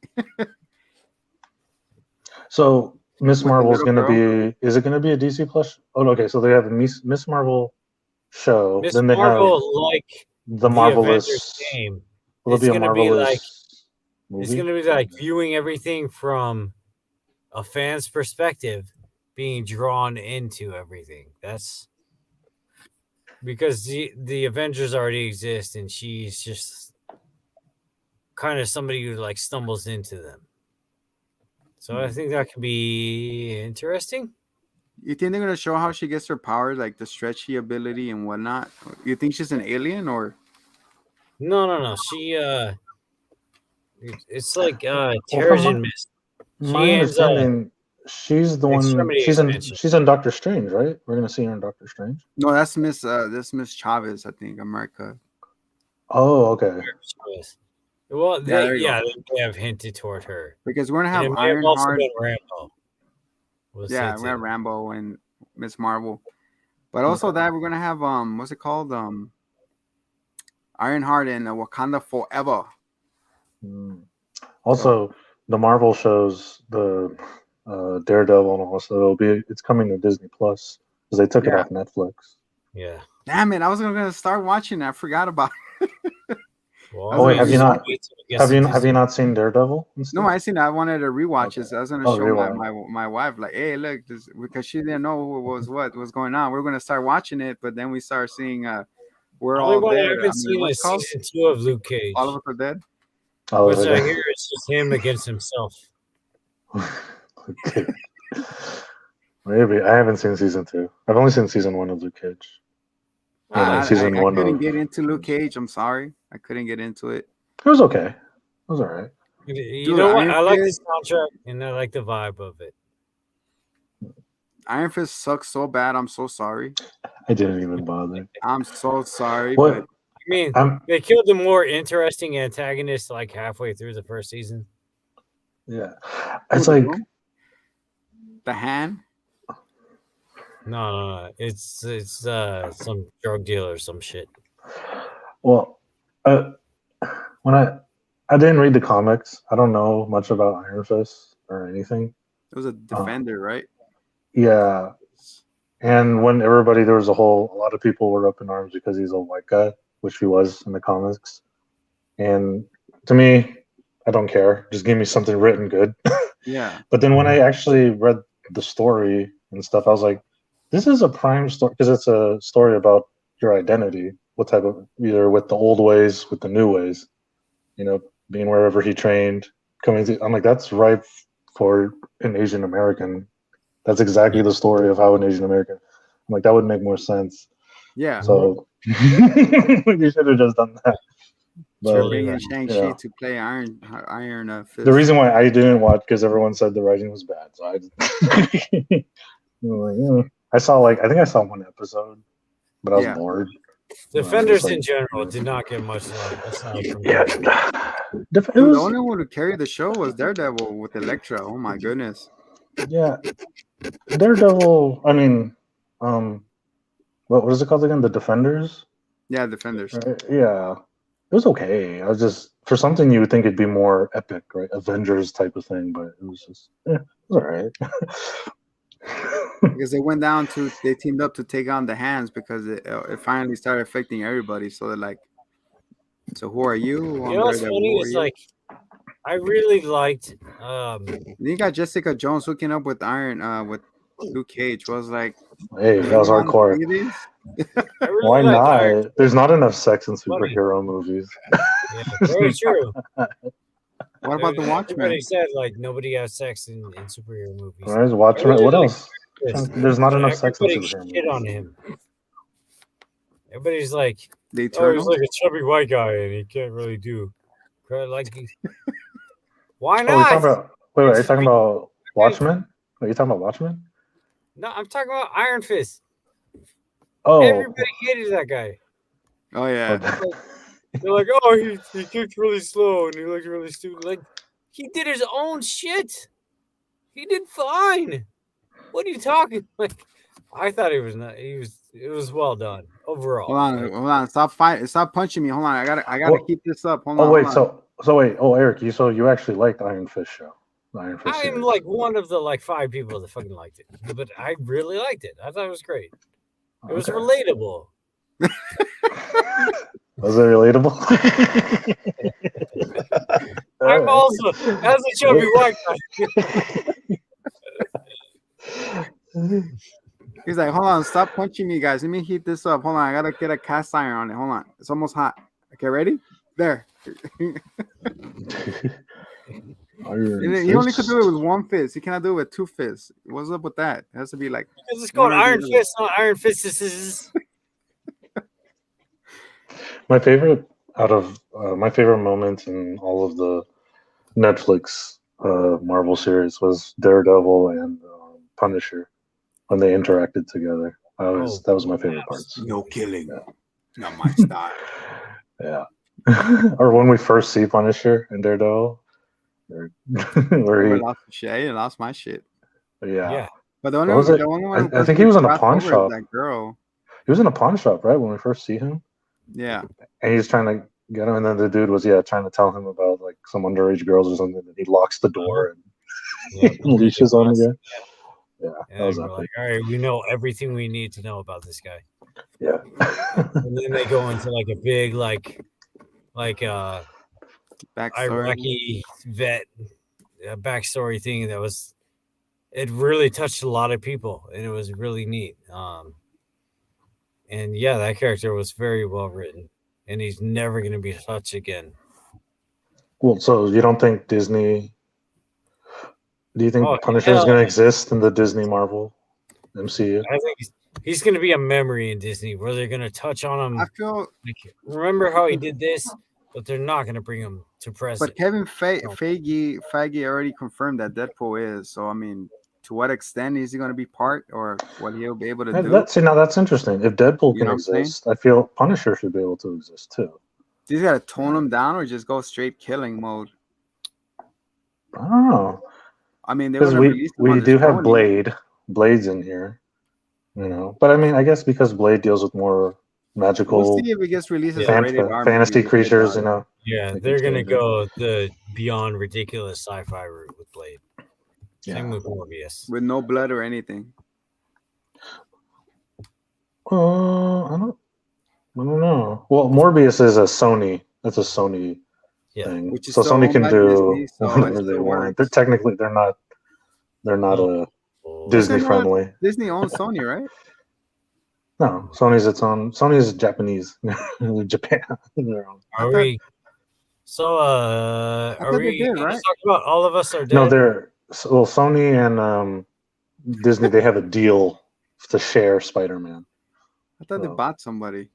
So Miss With the Marvel's little gonna girl? be is it gonna be a DC Plus? Oh okay, so they have a Miss Marvel show, Miss then they Marvel, have like the the Avengers Marvelous game, will it it's be a gonna be like Marvelous movie? it's gonna be like viewing everything from a fan's perspective, being drawn into everything. That's because the Avengers already exist, and she's just kind of somebody who like stumbles into them. So I think that could be interesting. You think they're gonna show how she gets her powers, like the stretchy ability and whatnot? You think she's an alien or? No. She it's like Well, Terrigen Mist. my She ends understanding, she's the one. extremity expansion. She's in Doctor Strange, right? We're gonna see her in Doctor Strange. No, that's Miss Chavez, I think, America. Oh, okay. Well, Yeah, there you go. they have hinted toward her. Because we're gonna And have it may have also Ironheart. been Rambo. We'll Yeah, see we have too. Rambo and Miss Marvel. But also Okay. that we're gonna have what's it called? Ironheart and Wakanda Forever. Mm. Also, the Marvel shows, the Daredevil, and also it's coming to Disney Plus because they took it Yeah. off Netflix. Yeah. Damn it! I was gonna start watching it. I forgot about it. Well, Oh, wait, have you not- wait till it gets to Have you not seen Daredevil? and stuff? No, I seen it. I wanted to rewatch it. So I was gonna Oh, show rewatch. my wife, like, hey, look, this, because she didn't know what was going on. We are gonna start watching it, but then we start seeing we're The only all one I dead. haven't seen what's is it called? season 2 of Luke Cage. All of us are dead. Oh, Which I really? hear it's just him against himself. Okay. Maybe I haven't seen season 2. I've only seen season 1 of Luke Cage. Or like season I 1 couldn't of. get into Luke Cage. I'm sorry, I couldn't get into it. It was okay. It was all right. You Dude, know what? Iron I like the Fist- soundtrack and I like the vibe of it. Iron Fist sucks so bad. I'm so sorry. I didn't even bother. I'm so sorry. What? But I mean, I'm they killed the more interesting antagonist like halfway through the first season. yeah. It's Who, the like Doom? The hand. No. It's some drug dealer or some shit. well, when I didn't read the comics. I don't know much about Iron Fist or anything. It was a defender, right? Yeah. And when there was a lot of people were up in arms because he's a white guy, which he was in the comics. And to me, I don't care. Just give me something written good. Yeah. But then when I actually read the story and stuff, I was like, this is a prime story because it's a story about your identity. What type of, either with the old ways, with the new ways, being wherever he trained, I'm like, that's ripe for an Asian American. That's exactly the story of how an Asian American. I'm like, that would make more sense. Yeah. So you should have just done that. But, Bring in Shang-Chi yeah. to play Iron Fist. The reason why I didn't watch because everyone said the writing was bad, so I I think I saw one episode, but I was bored. Defenders in general did not get much love. Aside from Dude, the only one who carried the show was Daredevil with Elektra. Oh my goodness. Yeah, Daredevil. I mean, what is it called again? The Defenders. Yeah, Defenders. Right? Yeah, it was okay. I was just for something you would think it'd be more epic, right? Avengers type of thing, but it was just it was all right. Because they teamed up to take on the Hands because it finally started affecting everybody. So they're like, so who are you? You know what's funny is like, I really liked. You got Jessica Jones hooking up with Luke Cage. Was like, hey, that was hardcore. Why not? There's not enough sex in superhero movies. Yeah, very true. What about the Watchmen? Everybody said like nobody has sex in superhero movies. All right, Watchmen. What else? There's not enough sex in superhero shit movies. on him. Everybody's like, he's like a chubby white guy and he can't really do. Like, why not? Wait, are you talking about Watchmen? Are you talking about Watchmen? No, I'm talking about Iron Fist. Oh, everybody hated that guy. Oh yeah. They're like, oh, he kicked really slow and he looked really stupid. Like, he did his own shit. He did fine. What are you talking? Like, I thought it was well done overall. Hold on. Stop fighting. Stop punching me. Hold on. I gotta keep this up. Hold on. Wait. Wait. Oh, Eric, you actually liked the Iron Fist show. I'm like one of the like 5 people that fucking liked it, but I really liked it. I thought it was great. It was relatable. Was it relatable? I'm also as a chubby white guy. He's like, hold on, stop punching me, guys. Let me heat this up. Hold on, I gotta get a cast iron on it. Hold on, it's almost hot. Okay, ready? There. Iron He only could Fist. do it with one fist. He cannot do it with two fists. What's up with that? It has to be like Because it's one called or the Iron other. Fist, not Iron Fist. My favorite my favorite moment in all of the Netflix Marvel series was Daredevil and Punisher when they interacted together. That was my favorite parts. No killing. Yeah. Not my style. Yeah. Or when we first see Punisher and Daredevil, where Never he, lost shit. I lost my shit. yeah. But the What was it? only one who I think he was in a crossed pawn over is shop. that girl. He was in a pawn shop, right? When we first see him, Yeah. and he's trying to get him, and then the dude was trying to tell him about like some underage girls or something, and he locks the door and leashes on the guy. Yeah, that was we're epic. like, all right, we know everything we need to know about this guy. Yeah. And then they go into like a big like Backstory. Iraqi vet backstory thing it really touched a lot of people, and it was really neat. And yeah, that character was very well written, and he's never going to be touched again. Well, so you don't think Disney? Do you think Oh, Punisher is hell going to no. exist in the Disney Marvel MCU? I think he's going to be a memory in Disney where they're going to touch on him. I feel. Like, remember how he did this, but they're not going to bring him to press. But Kevin Feige already confirmed that Deadpool is. So I mean, to what extent is he going to be part, or what he'll be able to do? Now that's interesting. If Deadpool You can know what I'm exist, I feel Punisher should be able to exist too. Do you got to tone him down, or just go straight killing mode? I don't know. I mean, Because we do have Blade's in here, But I mean, I guess because Blade deals with more magical, we'll see if it gets released as a rated R fantasy movie, creatures, Yeah, they're gonna go the beyond ridiculous sci-fi route with Blade. Same with Morbius, with no blood or anything. I don't know. Well, Morbius is a Sony. That's a Sony thing. Which is so Sony can do Disney, so whatever they want. They're not Disney friendly. Disney owns Sony, right? No, Sony's its own. Sony's Japanese. Japan. Are we? So are we did, right? talk about All of Us Are Dead? No, Sony and Disney. They have a deal to share Spider-Man. I thought they bought somebody.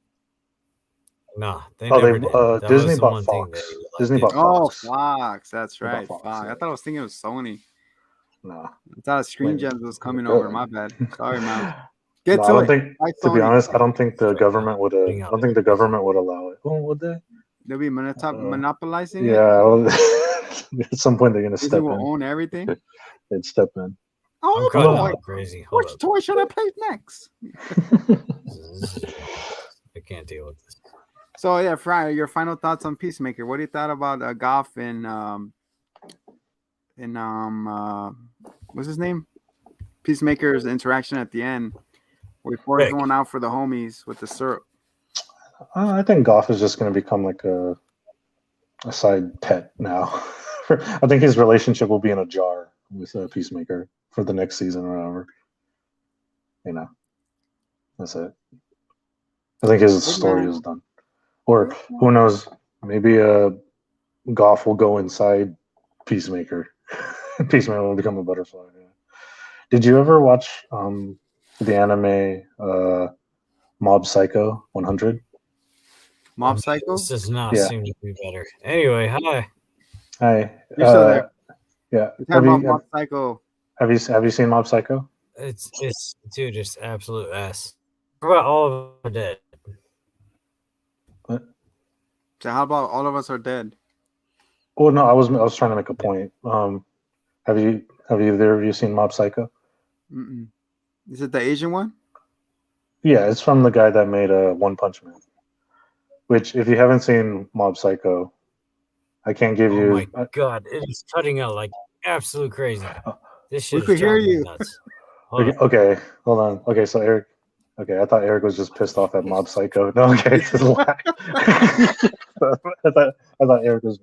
No, they never did. Disney bought Fox. Disney bought Fox. Oh, Fox. That's right. Fox. I thought I was thinking it was Sony. No. I thought Screen Gems was coming over. My bad. Sorry, man. To be honest, I don't think the government would. I don't think the government would allow it. Oh, would they? They'll be monopolizing it. Yeah. At some point, they're gonna step in. Will own everything. They'd step in. Oh, I'm crazy. Which toy should I play next? I can't deal with this. So yeah, Fry, your final thoughts on Peacemaker. What do you thought about Goff and what's his name? Peacemaker's interaction at the end, before he's going out for the homies with the syrup. I think Goff is just going to become like a side pet now. I think his relationship will be in a jar with Peacemaker for the next season or whatever. That's it. I think his story is done. Or who knows? Maybe Goff will go inside Peacemaker. Peacemaker will become a butterfly. Yeah. Did you ever watch the anime Mob Psycho 100? Mob Psycho? This does not seem to be better. Anyway, hi. Hi. You're still there. Yeah. Mob Psycho. Have you seen Mob Psycho? It's absolute ass. What about All of Us Are Dead? What? So how about All of Us Are Dead? Oh no, I was trying to make a point. Have either of you seen Mob Psycho? Mm-mm. Is it the Asian one? Yeah, it's from the guy that made One Punch Man. Which, if you haven't seen Mob Psycho, I can't give you. Oh my god, it is cutting out like absolute crazy. This shit. We could hear you. Nuts. Okay, hold on. Okay, so Eric. Okay, I thought Eric was just pissed off at Mob Psycho. No, okay, it's just lie. I thought Eric was.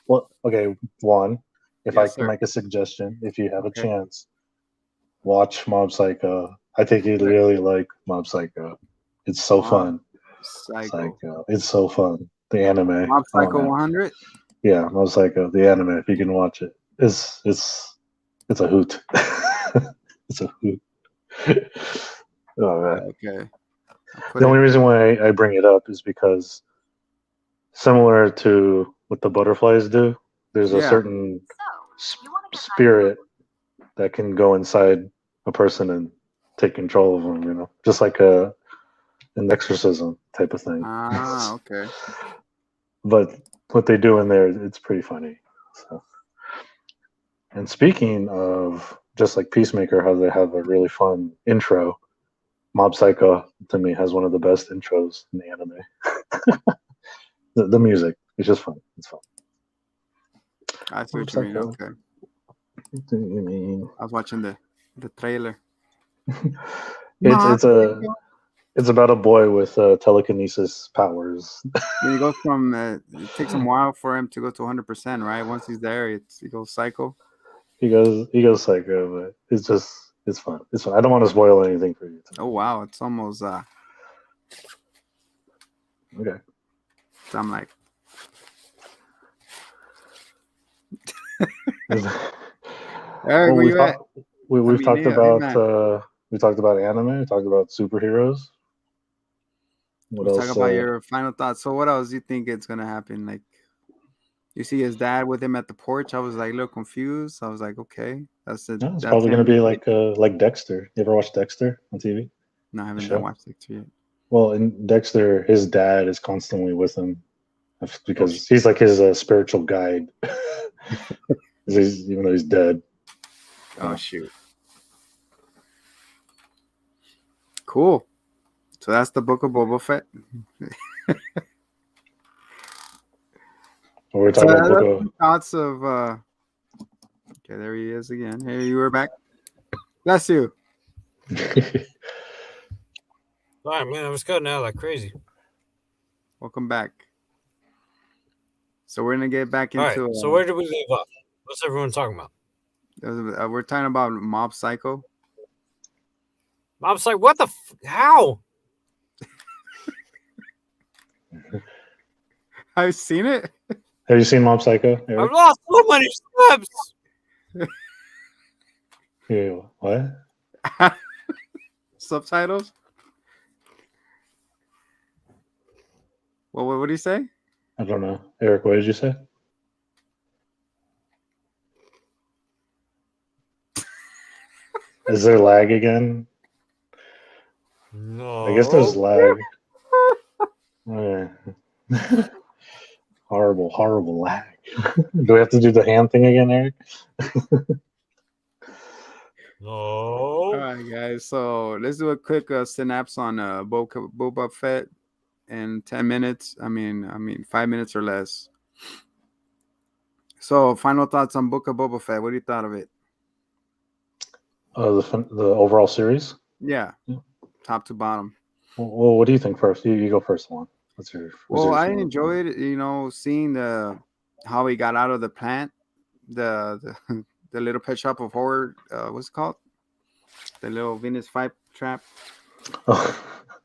Well, okay. One, if I can make a suggestion, if you have a chance, watch Mob Psycho. I think you'd really like Mob Psycho. It's so fun. Psycho. It's so fun. The anime. Mob Psycho 100? Yeah, Mob Psycho. The anime. If you can watch it, it's a hoot. It's a hoot. Oh man. Okay. The only reason why I bring it up is because similar to what the butterflies do, there's a certain spirit that can go inside a person and take control of them, you know, just like an exorcism type of thing. Ah, okay. But what they do in there, it's pretty funny. So. And speaking of just like Peacemaker, how they have a really fun intro, Mob Psycho to me has one of the best intros in the anime. the music, it's just fun. It's fun. I see what you mean. Okay. What do you mean? I was watching the trailer. It's about a boy with telekinesis powers. Then he goes from it takes him a while for him to go to 100%, right? Once he's there, he goes psycho. He goes psycho, but it's fun. It's fun. I don't want to spoil anything for you. Oh wow, it's almost okay. So I'm like Eric, where you at? We've talked about we talked about anime, we talked about superheroes. What else? Talk about your final thoughts. So what else do you think it's gonna happen? Like you see his dad with him at the porch. I was like a little confused. I was like, okay, it's probably gonna be like Dexter. You ever watch Dexter on TV? No, I haven't watched Dexter yet. Well, in Dexter, his dad is constantly with him because he's like his spiritual guide. Even though he's dead. Oh shoot! Cool. So that's the book of Boba Fett. We're talking about thoughts of. Okay, there he is again. Hey, you were back. Bless you. All right, man. I was cutting out like crazy. Welcome back. So we're gonna get back into. All right, so where did we leave off? What's everyone talking about? We're talking about Mob Psycho. Mob Psycho. What the? How? Have you seen it? Have you seen Mob Psycho, Eric? I've lost so many steps. Yeah, what? Subtitles? Well, what did he say? I don't know. Eric, what did you say? Is there lag again? No. I guess there's lag. Okay. Horrible lag. Do we have to do the hand thing again, Eric? No. All right, guys. So let's do a quick synapse on Boba Fett in 10 minutes. I mean 5 minutes or less. So final thoughts on Book of Boba Fett. What do you thought of it? The overall series? Yeah. Top to bottom. Well, what do you think first? You go first, one. I enjoyed, seeing how he got out of the plant, the little pet shop of horror. What's it called? The little Venus Fight trap. Oh,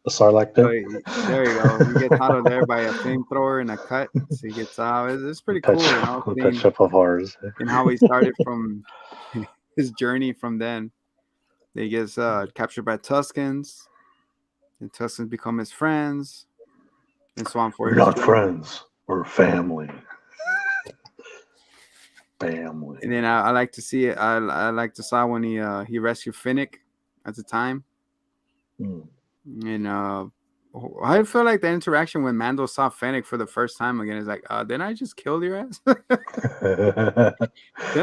the Sarlacc pit. So there you go. He gets out of there by a flamethrower and a cut. So he gets out. It's pretty cool. The pet shop of horrors. And how he started from his journey from then. He gets captured by Tuskens. And Tuskens become his friends. And so on for We're not friends. We're family. Family. And then I like to see it. I like to saw when he rescued Finnick at the time. And I feel like the interaction when Mando saw Fennec for the first time again is like, didn't I just kill your ass? Did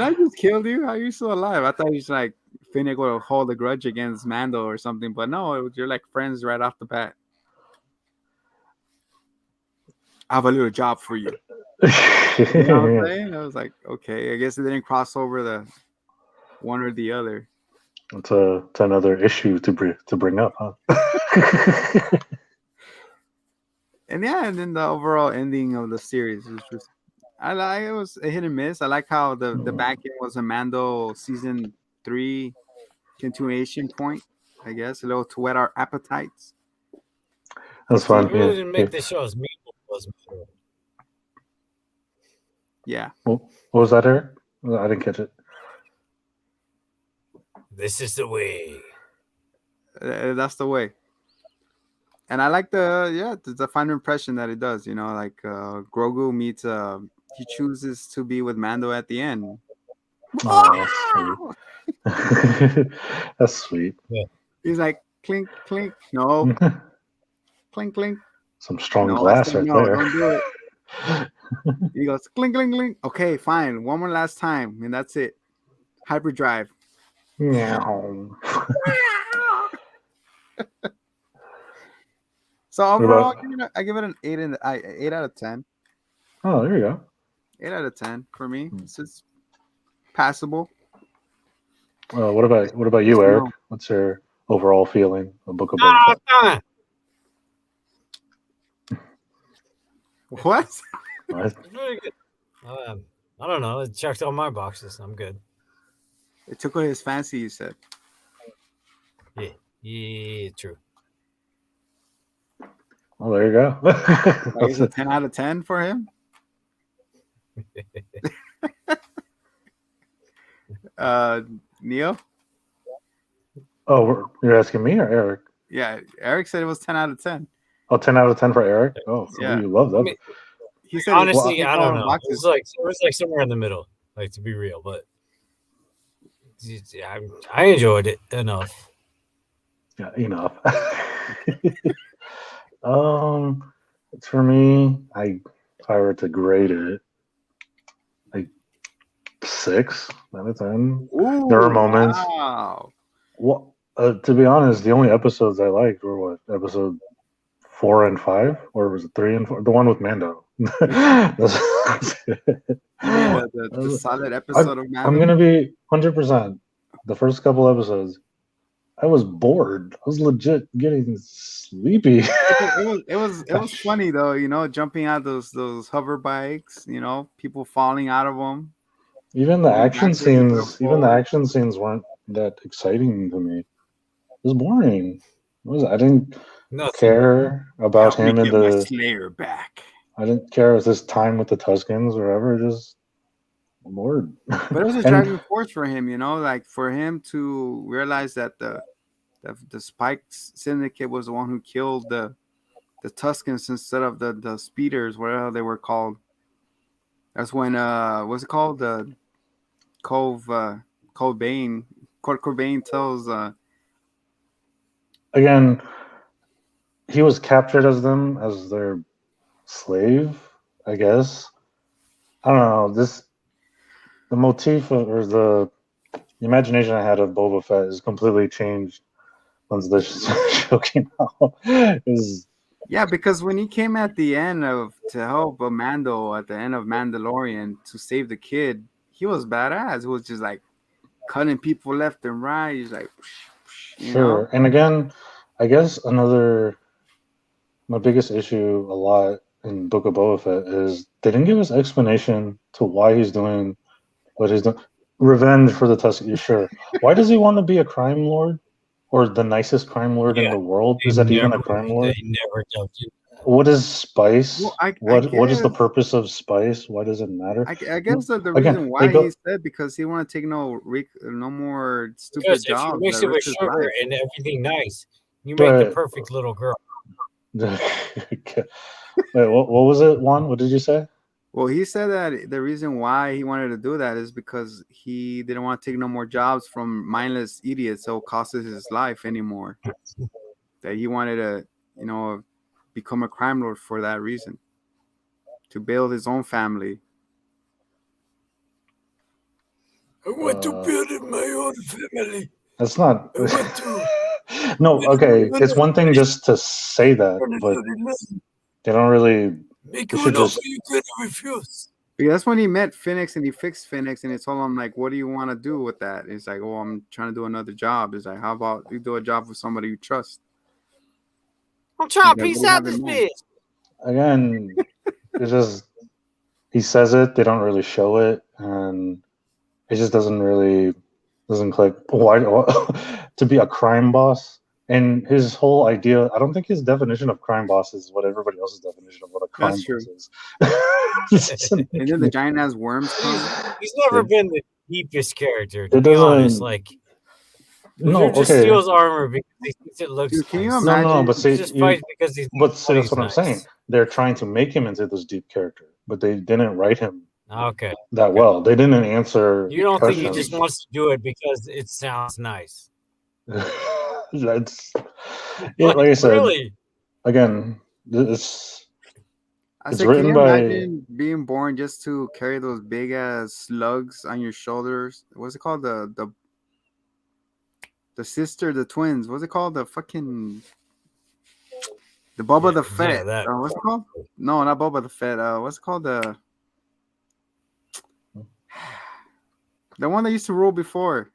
I just kill you? How are you still alive? I thought he was like Fennec would hold a grudge against Mando or something, but no, you're like friends right off the bat. I have a little job for you. You know what I'm saying? I was like, okay, I guess it didn't cross over the one or the other. It's another issue to bring up, huh? And then the overall ending of the series was just, it was a hit and miss. I like how the back end was a Mando season 3 continuation point, I guess, a little to whet our appetites. That's fun. It really didn't make the show as meaningful as Mando. Yeah. What was that, Eric? I didn't catch it. This is the way. That's the way. And I like the final impression that it does. You know, like Grogu meets. He chooses to be with Mando at the end. Oh, that's sweet. That's sweet. Yeah. He's like clink clink. No, clink clink. Some strong No, glass I said right no, there. don't do it. He goes clink clink clink. Okay, fine. One more last time, and that's it. Hyperdrive. Meow. So What overall, about- I give it an 8 out of 10. Oh, there you go. 8 out of 10 for me. It's just passable. What about you, So, Eric? no. What's your overall feeling of Book of Boba Fett? What? What? It's really good. I don't know. It checked all my boxes. I'm good. It took away his fancy, you said. Yeah, true. Well, there you go. Like, it's a 10 out of 10 for him. Neo? Oh, you're asking me or Eric? Yeah, Eric said it was 10 out of 10. Oh, 10 out of 10 for Eric? Oh, Yeah. you love that. I mean, He said honestly, it I don't know. boxes. It was like somewhere in the middle, like to be real. But I enjoyed it enough. Yeah, enough. For me, if I were to grade it, like 6 out of 10. Ooh, There are moments. Wow. Well, to be honest, the only episodes I liked were what, episode 4 and 5, or was it 3 and 4? The one with Mando. That's it. The solid episode of Mando. I'm gonna be 100%. The first couple episodes, I was bored. I was legit getting sleepy. It was funny though, you know, jumping out those hover bikes, you know, people falling out of them. Even the Going action backwards scenes, and forwards. weren't that exciting to me. It was boring. I didn't Nothing. care about Help me him and get my the. Slayer back. I didn't care if this time with the Tuscans or whatever. Just bored. But it was a driving force for him, you know, like for him to realize that the Spike Syndicate was the one who killed the Tuscans instead of the speeders, whatever they were called. That's when what's it called? The Cove Cobain. Kurt Cobain tells Again, he was captured as their slave, I guess. I don't know. The motif or the imagination I had of Boba Fett is completely changed once the show came out. yeah, because when he came at the end to help Mando at the end of Mandalorian to save the kid, he was badass. It was just like cutting people left and right. He's like, you know? And again, I guess my biggest issue a lot in Book of Boba Fett is they didn't give us explanation to why he's doing what he's doing. Revenge for the Tusken, sure. Why does he want to be a crime lord or the nicest crime lord in the world? Is that even a crime lord? They never jumped in. What is spice? Well, what is the purpose of spice? Why does it matter? I guess the Again, reason why he said because he want to take no more stupid Because jobs. if you mix it with sugar and everything nice, you make the perfect little girl. Wait, what was it, Juan? What did you say? Well, he said that the reason why he wanted to do that is because he didn't want to take no more jobs from mindless idiots so it costs his life anymore. That he wanted to, you know, become a crime lord for that reason. To build his own family. I want to build my own family. That's not. I want to. No, okay. It's one thing just to say that, but they don't really. Make you an offer you couldn't refuse. Because that's when he met Phoenix and he fixed Phoenix and he told him, like, what do you want to do with that? He's like, oh, I'm trying to do another job. He's like, how about you do a job with somebody you trust? I'm trying to piece out this bitch. Again, it's just he says it, they don't really show it, and it just doesn't click. Why to be a crime boss And his whole idea, I don't think his definition of crime boss is what everybody else's definition of what a crime That's true. boss is. It doesn't And make then the any- giant ass worms come. He's never been the deepest character, to It be honest. doesn't- Like, No, Luther just okay. steals armor because he thinks it looks Dude, can you nice. imagine? No, but He see, just fights because he's. but see, that's what I'm nice. saying. They're trying to make him into this deep character, but they didn't write him Okay. that well. They didn't answer. You don't think he questions. just wants to do it because it sounds nice? That's like I said. Really? Again, it's I It's said, can written you by- imagine being born just to carry those big ass slugs on your shoulders? What's it called? The sister, the twins. What's it called? The fucking the Boba Yeah, the Fett. that. What's it called? No, not Boba the Fett. What's it called? The one that used to rule before.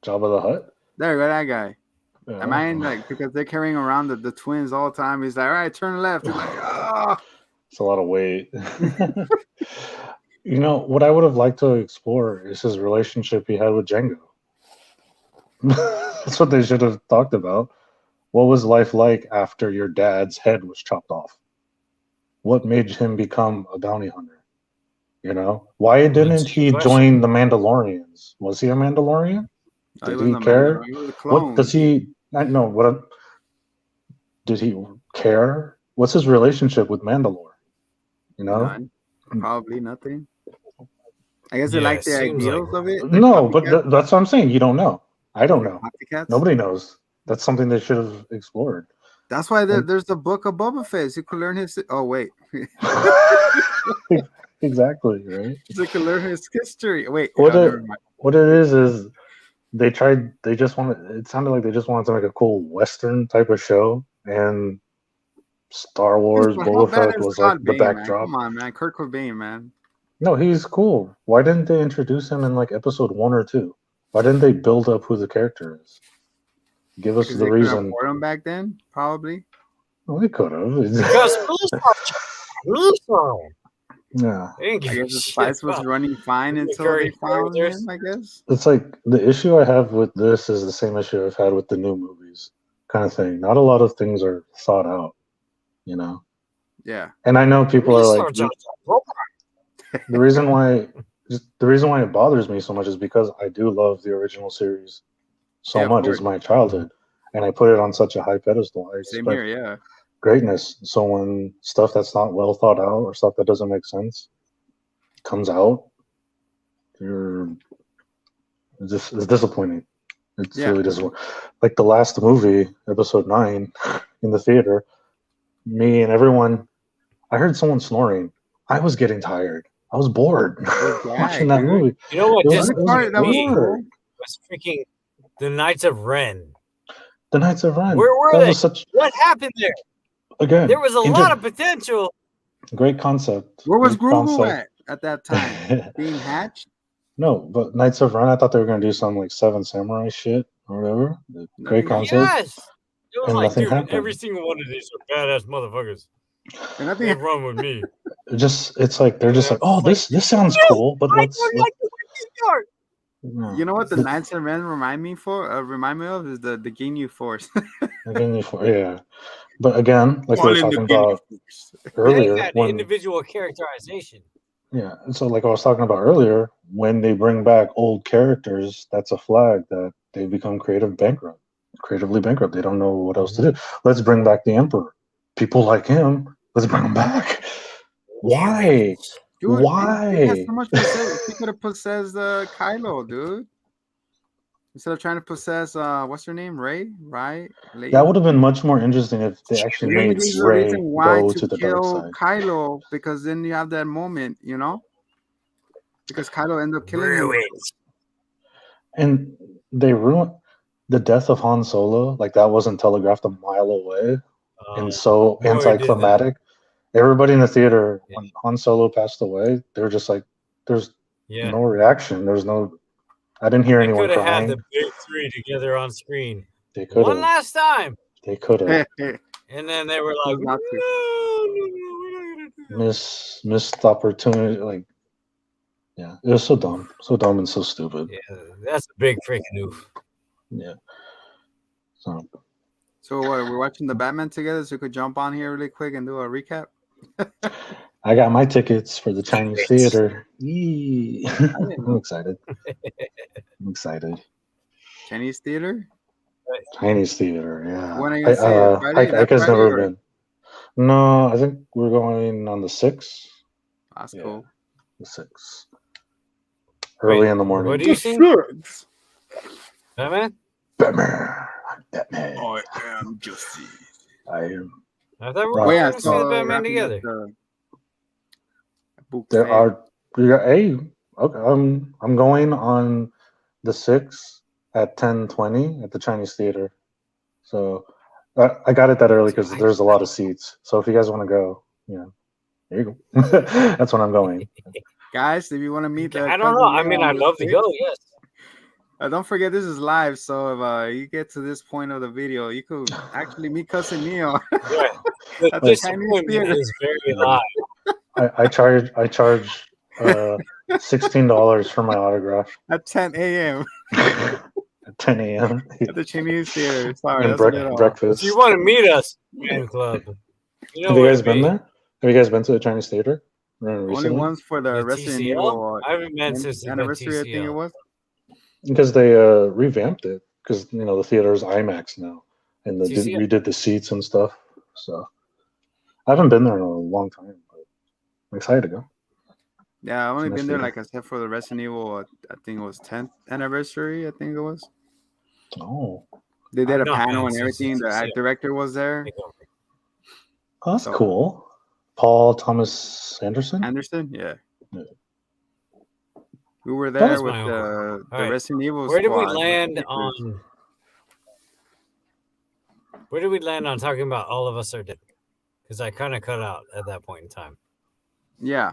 Jabba the Hutt. There you go, that guy. Yeah. Am I in, like, because they're carrying around the twins all the time? He's like, all right, turn left. He's like, ah. It's a lot of weight. You know, what I would have liked to explore is his relationship he had with Django. That's what they should have talked about. What was life like after your dad's head was chopped off? What made him become a bounty hunter? You know, why didn't he join the Mandalorians? Was he a Mandalorian? Oh, Did wasn't he a care? Mandalorian, he was a clone. What does he? I know what. Did he care? What's his relationship with Mandalore? You know, None. Probably nothing. I guess they Yeah, like it the seems ideals like- of it. no, but that's what I'm saying. You don't know. I don't know. Copycats. Nobody knows. That's something they should have explored. That's why there's the book of Boba Fett. You could learn his. Oh wait, Exactly, right? you could learn his history. Wait, What never it, mind. what it is they tried. They just wanted. It sounded like they just wanted to make a cool Western type of show, and Star Wars But how Boba bad Fett is was like the Cobain, man? backdrop. Come on, man. Kurt Cobain, man. No, he's cool. Why didn't they introduce him in like episode 1 or 2? Why didn't they build up who the character is? Give us Because the they couldn't reason. afford him back then, probably. Well, they could have. Because Russo. Yeah. They didn't give I a guess the shit spice was about- running fine until Very they found characters. him, I guess. It's like the issue I have with this is the same issue I've had with the new movies, kind of thing. Not a lot of things are thought out, you know. Yeah. And I know people are like Research the reason why it bothers me so much is because I do love the original series so Yeah, of much. course. It's my childhood, and I put it on such a high pedestal. I Same expect here, yeah. greatness. So when stuff that's not well thought out or stuff that doesn't make sense comes out, it's disappointing. It's Yeah. really disappointing. Like the last movie, episode 9, in the theater, me and everyone, I heard someone snoring. I was getting tired. I was bored watching that dude. movie. You know what It was- just it was part that was me weird. was freaking the Knights of Ren. The Knights of Ren. Where were that they? was such What happened there? again. There was a lot of potential. great concept. Where was Great Grogu concept. at that time? Being hatched? No, but Knights of Ren, I thought they were gonna do some like Seven Samurai shit or whatever. Great Nothing concept. Yes. It was And like, nothing dude, happened. every single one of these are badass motherfuckers. And They nothing. run with me. It's like they're just like, oh, this sounds cool, but I let's. don't like the way you start. No. You know what the Knights of Ren remind me of is the Ginyu Force. Yeah, but again, like we were talking about They earlier, got when individual characterization. yeah, so like I was talking about earlier, when they bring back old characters, that's a flag that they become creatively bankrupt. They don't know what else to do. Let's bring back the Emperor. People like him. Let's bring him back. Why? Dude, Why? He has so much possess. He could have possessed Kylo, dude. Instead of trying to possess what's her name? Ray? Right? That would have been much more interesting if they actually made There's a Rey reason why go to to the dark kill side. Kylo, because then you have that moment, you know? Because Kylo ended up killing him. Ruins. And they ruined the death of Han Solo. Like that wasn't telegraphed a mile away, and so boy, did anticlimactic. Everybody in the theater when Han Solo passed away, they were just like, "There's Yeah. no reaction. There's no." I didn't hear They anyone could have had crying. the big three together on screen. They could One have. last time. They could have. And then they were like, Not no, to. no, we're not gonna do that. Missed opportunity. Like, yeah, it was so dumb and so stupid. Yeah, that's a big freaking oof. Yeah. So So what? We're watching the Batman together, so we could jump on here really quick and do a recap. I got my tickets for the Chinese theater. Yee. I'm excited. I'm excited. Chinese theater. Chinese theater, yeah. When are you gonna see it? Friday? That Ika's Friday never or? been. No, I think we're going on the 6th. That's Yeah. cool. The 6th. Early Wait, in the morning. What do you think? Batman? Batman. I'm Batman. I am Justice. I am. I thought we Oh, were yeah, going to see the so Batman wrapping up together. the book There fair. are. Hey, okay, I'm going on the 6th at 10:20 at the Chinese theater. So I got it that early because there's a lot of seats. So if you guys want to go, there you go. That's when I'm going. Guys, if you want to meet the I don't know. I mean, I'd love to go. Yes. Don't forget this is live, so if you get to this point of the video, you could actually meet cousin Neo. Right. The At the Chinese disappointment theater. is very live. I charge $16 for my autograph At 10 a.m. at 10 a.m. at the Chinese theater. Sorry, and that's a bit off. breakfast. If you want to meet us, fan club, you know Have you where guys to been be. there? Have you guys been to the Chinese theater Only recently? once for the The Resident TCL? Evil I haven't been since the anniversary, I think it TCL. was. Because they revamped it. Because the theater is IMAX now, and they TCL. redid the seats and stuff. So I haven't been there in a long time, but I'm excited to go. Yeah, I've only nice been there, theater. like I said, for the Resident Evil. I think it was 10th anniversary. I think it was. Oh, They did a not panel been and since the everything. The TCL. act director was there. that's So- cool. Paul Thomas Anderson. Anderson, yeah. Yeah. We were That there was with my uncle. the All right. Resident Evil Where did we squad. land on? Where did we land on talking about All of Us Are Dead? Because I kind of cut out at that point in time. Yeah.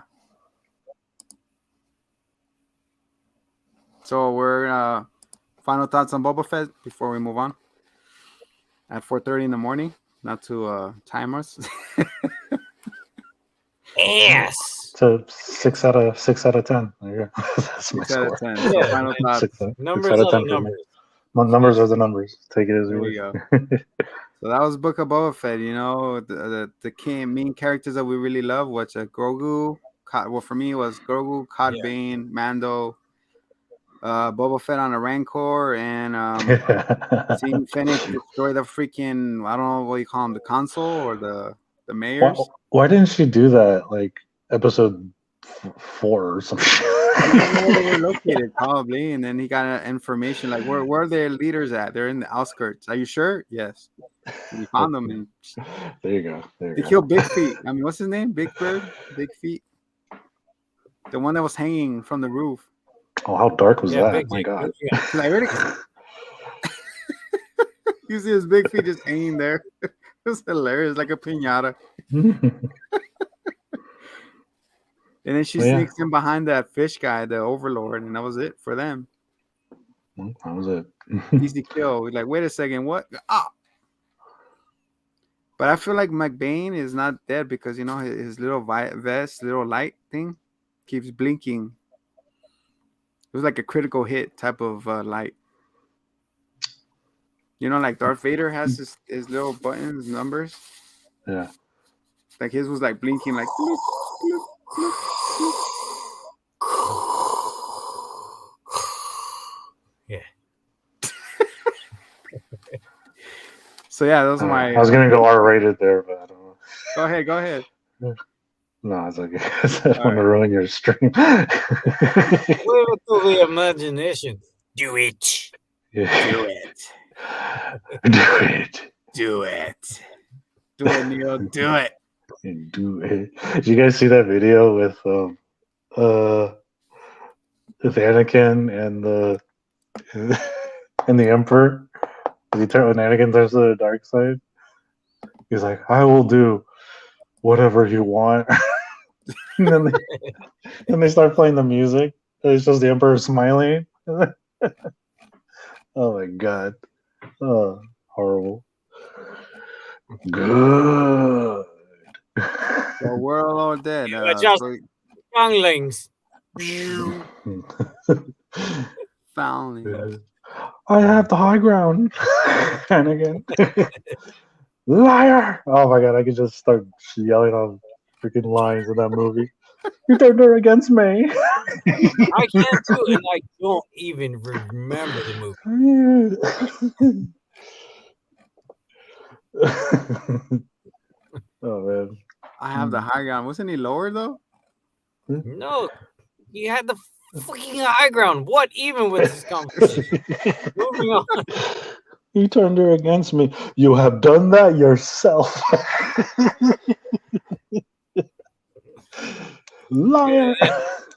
So we're final thoughts on Boba Fett before we move on. At 4:30 in the morning, not to time us. Yes. So 6 out of 10. There you go. That's my 6 out score. of 10. So Yeah, final man. thoughts. 6 Numbers out of are 10 the for me. numbers. Numbers are the numbers. Take it as you There wish. you go. So that was Book of Boba Fett. The main characters that we really love, which Grogu. Well, for me, it was Grogu, Cod Yeah. Bane, Mando, Boba Fett on a Rancor, and seeing Fennec destroy the freaking, I don't know what you call them, the console or the mayors. Why didn't she do that? Like episode 4 or something. I don't know where they were located, probably. And then he got information like, where are their leaders at? They're in the outskirts. Are you sure? Yes. And he found them, and There you go. There they you go. killed Big Feet. I mean, what's his name? Big Bird? Big Feet? The one that was hanging from the roof. Oh, how dark was Yeah, that? big My dick. God. Like, really? You see his big feet just hanging there. It was hilarious, like a piñata. And then she Oh, yeah. sneaks in behind that fish guy, the overlord, and that was it for them. Well, that was it. Easy kill. We're like, wait a second, what? Ah! But I feel like McBain is not dead because, his little vest, little light thing keeps blinking. It was like a critical hit type of light. Like Darth Vader has his little buttons, numbers. Yeah. Like his was like blinking, like. Bloop, bloop, bloop, bloop. Yeah. So yeah, those are my. I was gonna go R-rated there, but I don't know. Go ahead. No, it's okay. I don't want to ruin your stream. Leave it to the imagination. Do it. Yeah. Do it. Do it. Do it. Do it, Neil. Do it. Do it. Did you guys see that video with Anakin and the Emperor? When Anakin turns to the dark side, he's like, "I will do whatever you want." and then they start playing the music. And it's just the Emperor smiling. Oh my God! Oh, horrible. Good. So we're all dead. Just younglings. Finally. I have the high ground. Anakin. Liar! Oh my god, I could just start yelling on freaking lines in that movie. You turned her against me. I can too, and I don't even remember the movie. Oh man. I have the high ground. Wasn't he lower though? No, he had the fucking high ground. What even with this conversation? Moving on. You turned her against me. You have done that yourself. Liar.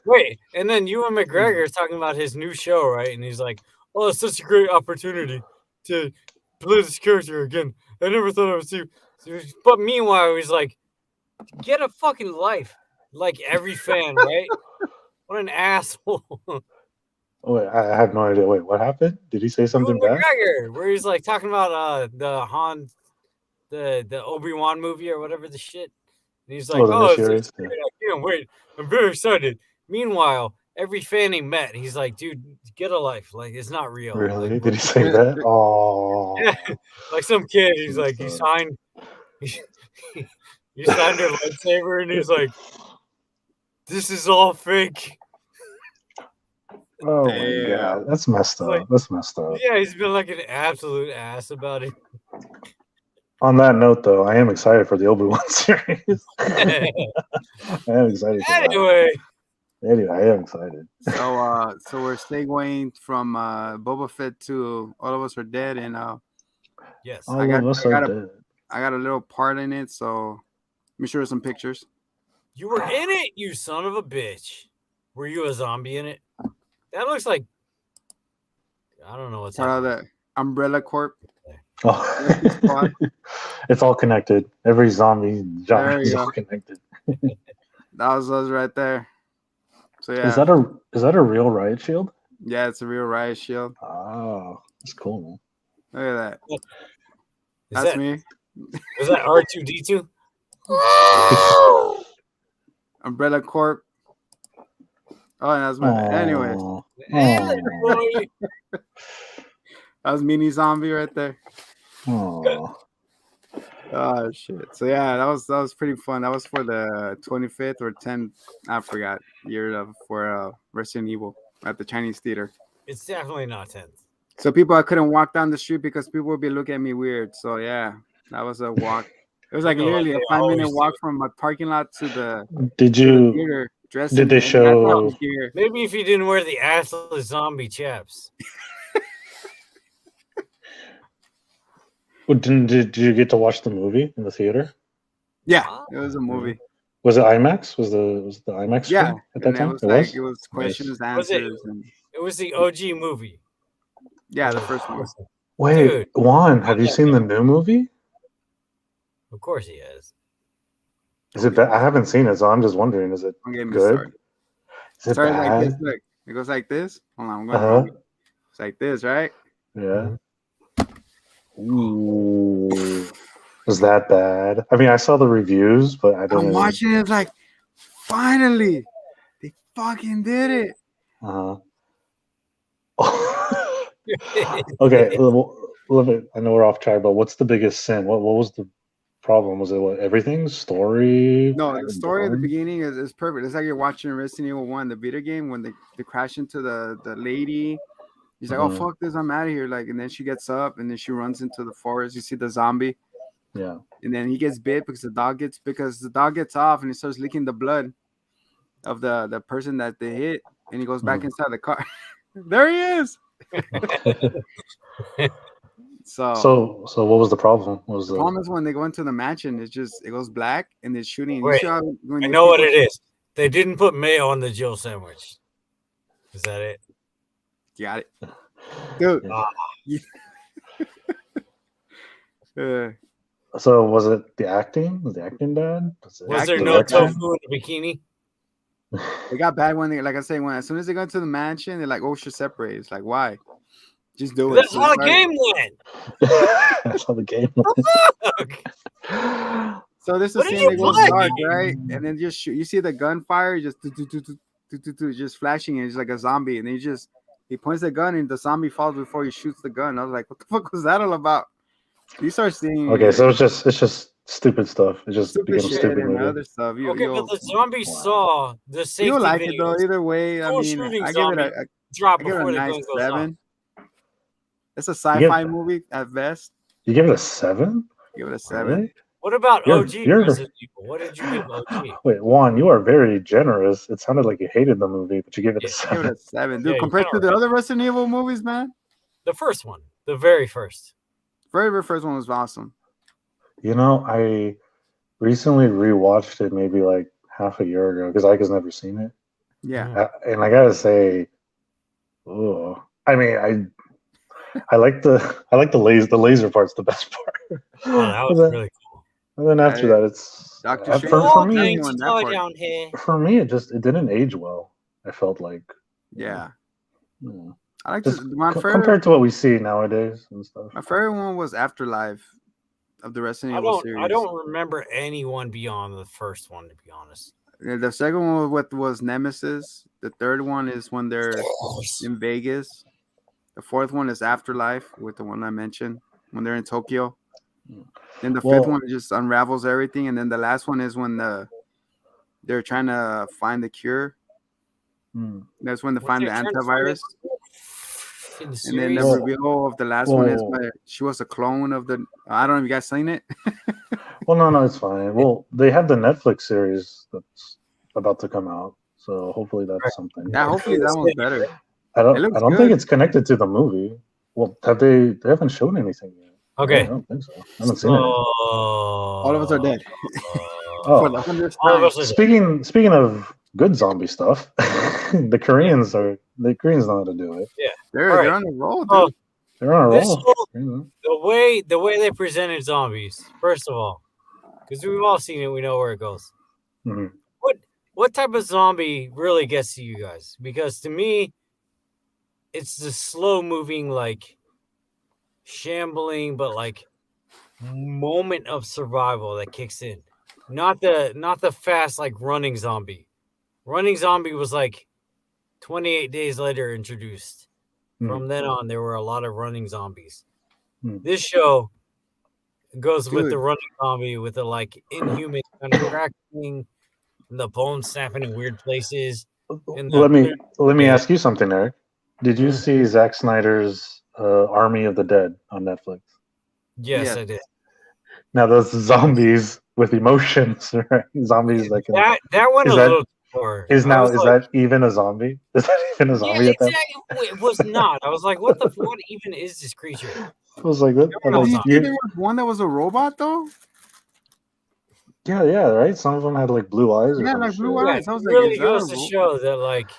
Wait, and then Ewan McGregor is talking about his new show, right? And he's like, "Oh, it's such a great opportunity to play this character again. I never thought I would see." But meanwhile, he's like, "Get a fucking life, like every fan, right?" What an asshole. Oh, wait, I have no idea. Wait, what happened? Did he say something Ewan bad? McGregor, where he's like talking about the Obi-Wan movie or whatever the shit. And he's like, Oh, the new "Oh, series, it's great. I can't wait. I'm very excited." Meanwhile, every fan he met, he's like, "Dude, get a life. Like, it's not real." Really? Like, Did he say that? Oh. yeah, like some kid. He's like, he signed her lightsaber, and he's like, "This is all fake." Oh my Damn. god, that's messed up. Like- That's messed up. Yeah, he's been like an absolute ass about it. On that note, though, I am excited for the Obi-Wan series. I am excited for that. Anyway, I am excited. So we're segueing from Boba Fett to All of Us Are Dead, and yes. All I got- of us I are got a- dead. I got a little part in it. So let me show you some pictures. You were in it, you son of a bitch. Were you a zombie in it? That looks like I don't know what's Part of happening. the Umbrella Corp. Oh. It's all connected. Every zombie genre There is you all go. connected. That was us right there. So yeah, Is that a real riot shield? yeah, it's a real riot shield. Oh, that's cool. Look at that. Is That's that me. was that R2D2? Umbrella Corp. Oh, and that's my. Anyways, Oh. Hey, little boy. that was mini zombie right there. Oh. Oh shit! So yeah, that was pretty fun. That was for the 25th or 10th. I forgot year for Resident Evil at the Chinese theater. It's definitely not 10th. So people, I couldn't walk down the street because people would be looking at me weird. So yeah, that was a walk. It was like You know, literally a they 5-minute always walk do. from my parking lot to the Did to the you theater. Dressed did in they show- gear. Maybe if you didn't wear the assless zombie chaps. did you get to watch the movie in the theater? Yeah, it was a movie. Was it IMAX? Was the IMAX Yeah, screen at that and time? it was questions, Was it? answers, and It was the OG movie. yeah, the first one. Wait, Dude. Juan, have you seen the new movie? Of course he has. Is it bad? I haven't seen it, so I'm just wondering, is it Don't get me good? started. Is it Started like this. bad? Look, it goes like this. Hold on, I'm going Uh-huh. wrong. It's like this, right? Yeah. Ooh. Was that bad? I mean, I saw the reviews, but I I'm didn't. watching it like, finally, they fucking did it. Uh-huh. Okay, I know we're off track, but what's the biggest sin? What was the problem? Was it everything? Story? No, the story at the Villain? beginning is perfect. It's like you're watching Resident Evil 1, the video game, when they crash into the lady. He's like, Mhm. oh, fuck this, I'm out of here. Like, and then she gets up and then she runs into the forest. You see the zombie. Yeah. And then he gets bit because the dog gets off and he starts licking the blood of the person that they hit. And he goes back Mhm. inside the car. There he is. So So what was the problem? What was the problem is when they go into the mansion, it goes black and it's shooting. You Wait, see how when I you know what people- it is. They didn't put mayo on the Jill sandwich. Is that it? Got it, dude. Ah. So was it the acting? Was the acting bad? Was there acting no was bad. tofu in the bikini? They got bad when they, like I say, as soon as they go into the mansion, they're like, oh, should separate. It's like, why? Just do it. That's So how it's the like- game went. That's how the game went. So this is What the are scene you that goes playing? dark, right? And then just shoot. You see the gunfire just just flashing, and it's like a zombie, and then he He points the gun and the zombie falls before he shoots the gun. I was like, what the fuck was that all about? You start seeing Okay, so it's just stupid stuff. It just stupid becomes a shit stupid and movie. other stuff. Okay, but the zombies saw the safety You'll like it though. videos. Either way, I School mean, shooting I give it zombie a drop I give it before a the nice gun goes 7. It's a You sci-fi give- movie at best. You give it a 7? Give it a 7. Really? What about You're- OG you're- Resident Evil? What did you give OG? Wait, Juan, you are very generous. It sounded like you hated the movie, but you gave it a Yeah. Give it 7. a 7, dude. Yeah, you're compared to kinda the other Resident Evil movies, man, The first one, the very first. very first one was awesome. You know, I recently rewatched it maybe like half a year ago because Ike has never seen it. Yeah, And I gotta say, oh, I mean, I like the laser part's the best part. Oh, that was And then- really cool. And then after that, it's Dr. for, Strange for was me. on that part. down here. For me, it didn't age well. I felt like Yeah, yeah. I like Just my favorite. compared to what we see nowadays and stuff. My favorite one was Afterlife of the Resident Evil series. I don't remember anyone beyond the first one, to be honest. The second one was Nemesis. The third one is when they're in Vegas. The fourth one is Afterlife with the one I mentioned when they're in Tokyo. Then the fifth one just unravels everything, and then the last one is when they're trying to find the cure. That's when they find the antivirus. And then the reveal of the last one is where she was a clone of the. I don't know if you guys seen it. Well, no, it's fine. Well, they have the Netflix series that's about to come out, so hopefully that's something. Yeah, hopefully that one's better. I don't think it's connected to the movie. Well, they haven't shown anything yet. Okay. I don't think so. I haven't seen it. All of us are dead. Oh, all of us are dead. speaking of good zombie stuff, the Koreans know how to do it. Yeah, they're on the roll, dude. Oh, They're on a this roll. whole- the way they presented zombies, first of all, because we've all seen it, we know where it goes. Mhm. What type of zombie really gets to you guys? Because to me, it's the slow moving, like shambling, but like moment of survival that kicks in. Not the fast like running zombie. Running zombie was like 28 days later introduced. From then on, there were a lot of running zombies. This show goes with the running zombie with the like inhuman kind of cracking and the bones snapping in weird places. And Let me ask you something, Eric. Did you see Zack Snyder's Army of the Dead on Netflix? Yes, I did. Now those zombies with emotions, right? Zombies that can that went a little more. Is that even a zombie? Is that even a zombie? Yeah, exactly. It was not. I was like, what even is this creature? It was like that. There was one that was a robot though. Yeah, right. Some of them had like blue eyes. Yeah, like blue eyes. I was like, really goes to show that like.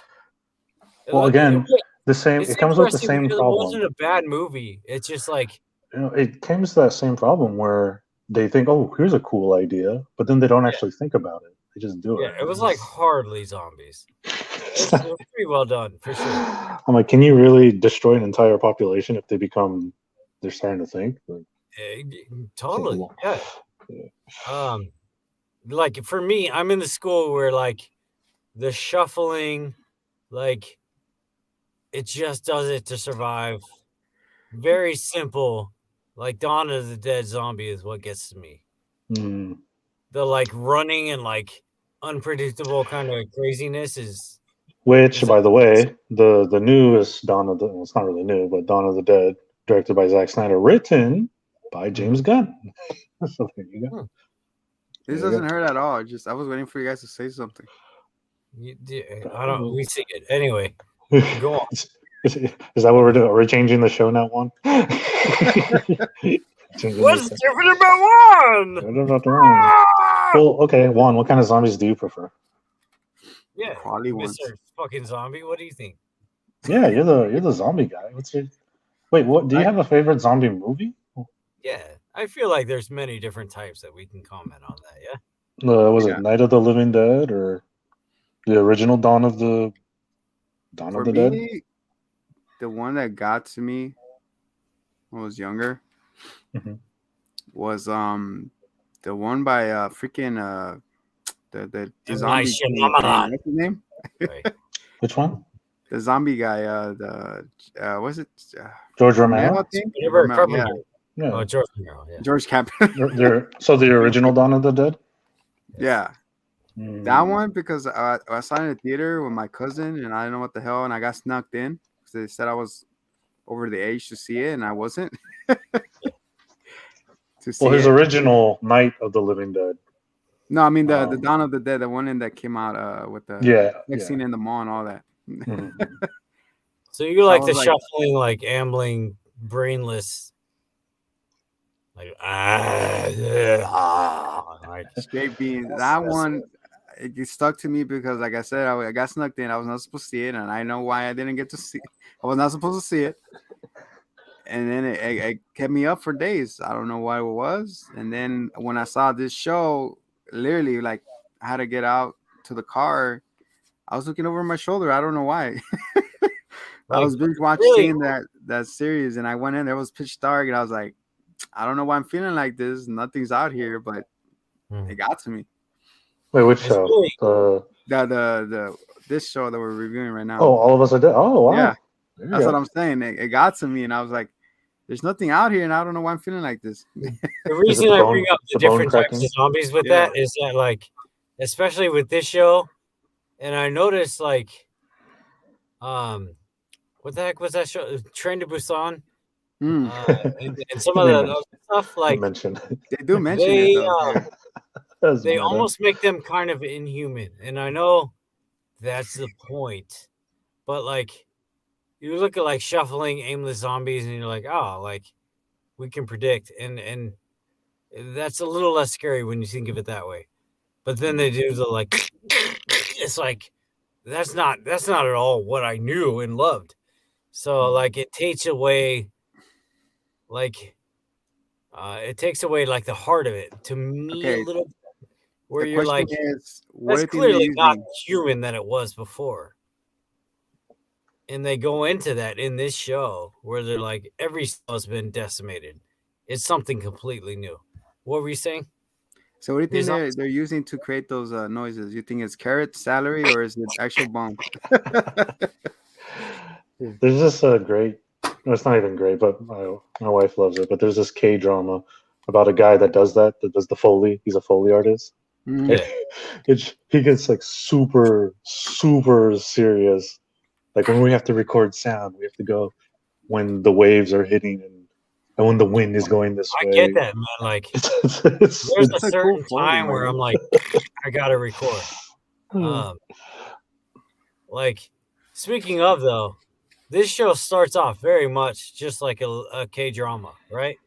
Well, again, the same. It comes with the same problem. It wasn't a bad movie. It's just like it comes to that same problem where they think, "Oh, here's a cool idea," but then they don't actually think about it. They just do it. Yeah, it was like hardly zombies. It was pretty well done for sure. I'm like, can you really destroy an entire population if they're starting to think? Like, totally. Yeah. Like for me, I'm in the school where like the shuffling, like it just does it to survive. Very simple. Like Dawn of the Dead zombie is what gets to me. The like running and like unpredictable kind of craziness is. Which, by the way, the newest Dawn of the it's not really new, but Dawn of the Dead, directed by Zack Snyder, written by James Gunn. So there you go. This doesn't hurt at all. Just I was waiting for you guys to say something. I don't. We see it anyway. Go on. Is that what we're doing? Are we changing the show now, Juan? What's different about one? Well, okay, Juan, what kind of zombies do you prefer? Yeah, Crawly ones. Mr. Fucking zombie. What do you think? Yeah, you're the zombie guy. Wait? What? Do you have a favorite zombie movie? Yeah, I feel like there's many different types that we can comment on that. Yeah. Was it Night of the Living Dead or the original Dawn of the Dead? The one that got to me when I was younger was the one by freaking the zombie. What's his name? Which one? the zombie guy. Was it George Romero, I Romero. think? Whatever Romero, yeah, Carpenter. Yeah. Oh, George Romero. Yeah. George Carpenter. So the original Dawn of the Dead. Yeah, Mm. that one because I saw it in the theater with my cousin and I didn't know what the hell, and I got snuck in because they said I was over the age to see it, and I wasn't. To see Well, his it. original Night of the Living Dead. No, I mean the Dawn of the Dead, the one that came out with the next scene in the mall and all that. Mhm. So you So I like the was like- shuffling, like ambling, brainless, like like Straight beans. That one, it stuck to me because, like I said, I got snuck in. I was not supposed to see it, and I know why I didn't get to see. I was not supposed to see it, and then it kept me up for days. I don't know what it was. And then when I saw this show, literally, like I had to get out to the car. I was looking over my shoulder. I don't know why. I was binge watching that series, and I went in. There was pitch dark, and I was like, I don't know why I'm feeling like this. Nothing's out here, but it got to me. Wait, which It's show? really- The this show that we're reviewing right now. Oh, All of Us Are Dead. Oh, wow. Yeah, There you that's go. what I'm saying. It got to me, and I was like, "There's nothing out here, and I don't know why I'm feeling like this." The reason I bring up the the bone different types cracking? of zombies with Yeah. that is that, like, especially with this show, and I noticed, like, what the heck was that show? Train to Busan, Hmm. and some of the other stuff. Like, mention. They do mention they it though. Yeah. they almost make them kind of inhuman, and I know that's the point, but like, you look at like shuffling, aimless zombies, and you're like, oh, like we can predict, and that's a little less scary when you think of it that way. But then they do the like, it's like that's not at all what I knew and loved. So like it takes away like the heart of it to me Okay. a little, where The you're question like, is, what do that's you think they're clearly not using? human than it was before. And they go into that in this show where they're like, every cell has been decimated. It's something completely new. What were you saying? So what do you think There's they're using to create those noises? You think it's carrot, celery, or is it actual bone? There's this great, no, it's not even great, but my wife loves it. But there's this K-drama about a guy that does the Foley. He's a Foley artist. Mhm. He gets like super, super serious. Like when we have to record sound, we have to go when the waves are hitting and when the wind is going this I way. get that, man. Like, It's- there's a That's a certain cool time Foley, where man. I'm like, I gotta record. Like, speaking of though, this show starts off very much just like a K drama, right?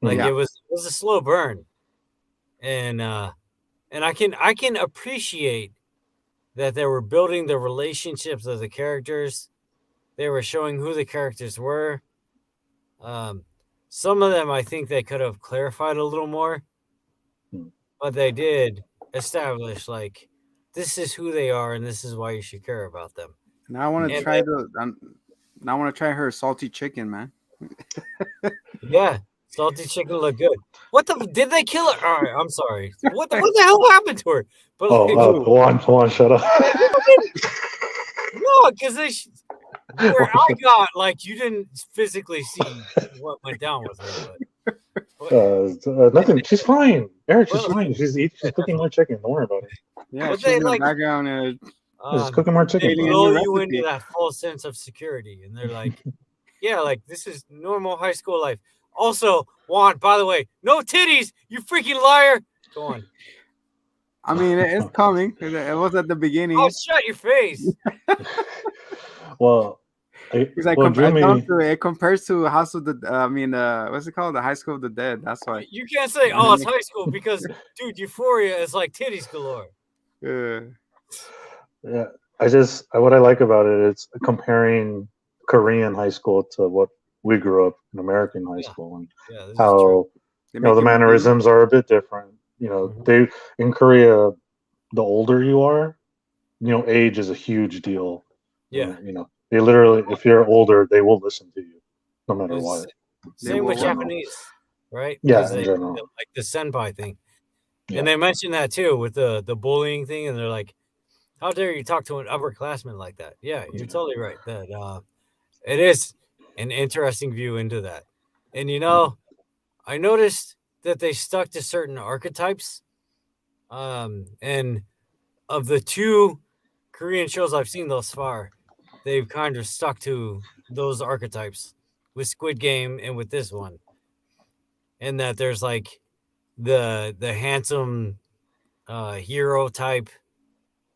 Like Yeah. it was a slow burn, and I can appreciate that they were building the relationships of the characters. They were showing who the characters were. Some of them I think they could have clarified a little more, but they did establish like this is who they are and this is why you should care about them. Now I want to And try then- now I want to try her salty chicken, man. Yeah, salty chicken looked good. What the did they kill her? All right, I'm sorry. What the hell happened to her? But hold on, shut up. no, because where I got like you didn't physically see what went down with her. But Nothing. She's fine, Eric. She's Well- fine. She's cooking more chicken. Don't worry about it. Yeah, But she's they, in the like, background. She's cooking more chicken. Alien blow new you into recipe. that false sense of security, and they're like, "Yeah, like this is normal high school life." Also, Juan, by the way, no titties, you freaking liar. Go on. I mean, it's coming. It was at the beginning. Oh, shut your face. Well, Because I come to it compares to House of the. What's it called? The High School of the Dead. That's why. You can't say, "Oh, it's high school," because, dude, Euphoria is like titties galore. Yeah, what I like about it is comparing Korean high school to what we grew up in American high school, and Yeah, this is true. how the mannerisms are a bit different. They in Korea, the older you are, age is a huge deal. Yeah. They literally, if you're older, they will listen to you, no matter what. Same with Japanese, right? Yeah, 'Cause in they general. like the senpai thing. Yeah. And they mentioned that too with the bullying thing, and they're like, How dare you talk to an upperclassman like that? Yeah, you're totally right. That it is an interesting view into that. And I noticed that they stuck to certain archetypes. And of the 2 Korean shows I've seen thus far, they've kind of stuck to those archetypes with Squid Game and with this one. And that there's like the handsome hero type,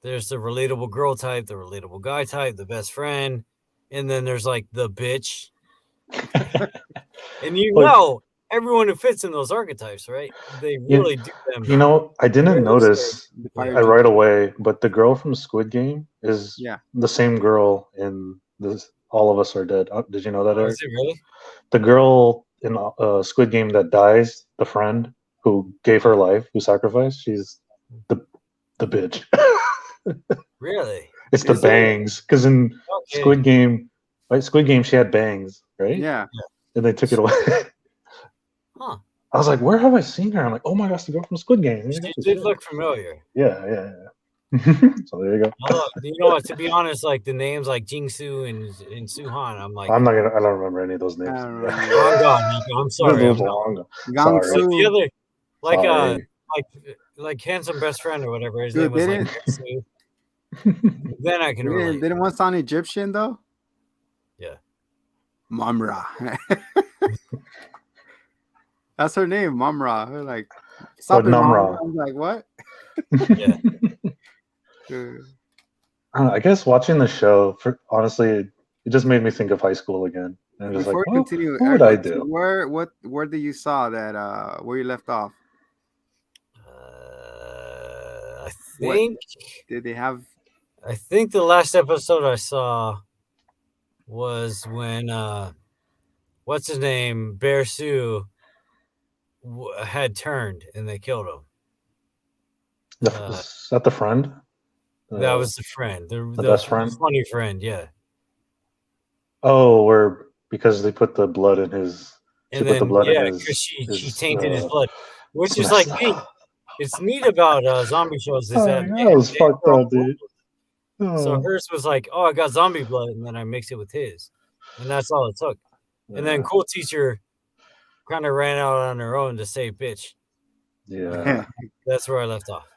there's the relatable girl type, the relatable guy type, the best friend, and then there's like the bitch. And everyone who fits in those archetypes, right? They really do them. I didn't notice The fire right teacher. away, but the girl from Squid Game is the same girl in this All of Us Are Dead. Did you know that, Eric? Is it really? The girl in Squid Game that dies, the friend who gave her life, who sacrificed, she's the bitch. Really? It's the bangs. Because in Squid Game, she had bangs, right? Yeah. And they took it away. Huh. I was like, where have I seen her? I'm like, oh my gosh, the girl from Squid Game. She did look familiar. Yeah. So there you go. You know what? To be honest, like the names like Jingsu and Suhan, I'm like, I don't remember any of those names. I don't God, I'm sorry. Gangsu. The other, like Sorry. like handsome best friend or whatever his Dude, name was. Like, then I can relate. Didn't one sound Egyptian though? Yeah. Mamra. That's her name, Mamra. Her like something Namra. I'm like, what? Yeah. Dude. I guess watching the show, honestly, it just made me think of high school again. And just Before like, we continue, what would I do? Where did you saw that? Where you left off? I think. Did they have? I think the last episode I saw was when what's his name, Bear Sue, had turned and they killed him. Is that the friend? That was the friend, the best friend, the funny friend, yeah. Oh, because they put the blood in his. Because she tainted his blood, which is like neat. It's neat about zombie shows is that was fucked up, dude. So hers was like, oh, I got zombie blood, and then I mixed it with his, and that's all it took. And then Cool Teacher kind of ran out on her own to save bitch. Yeah, that's where I left off.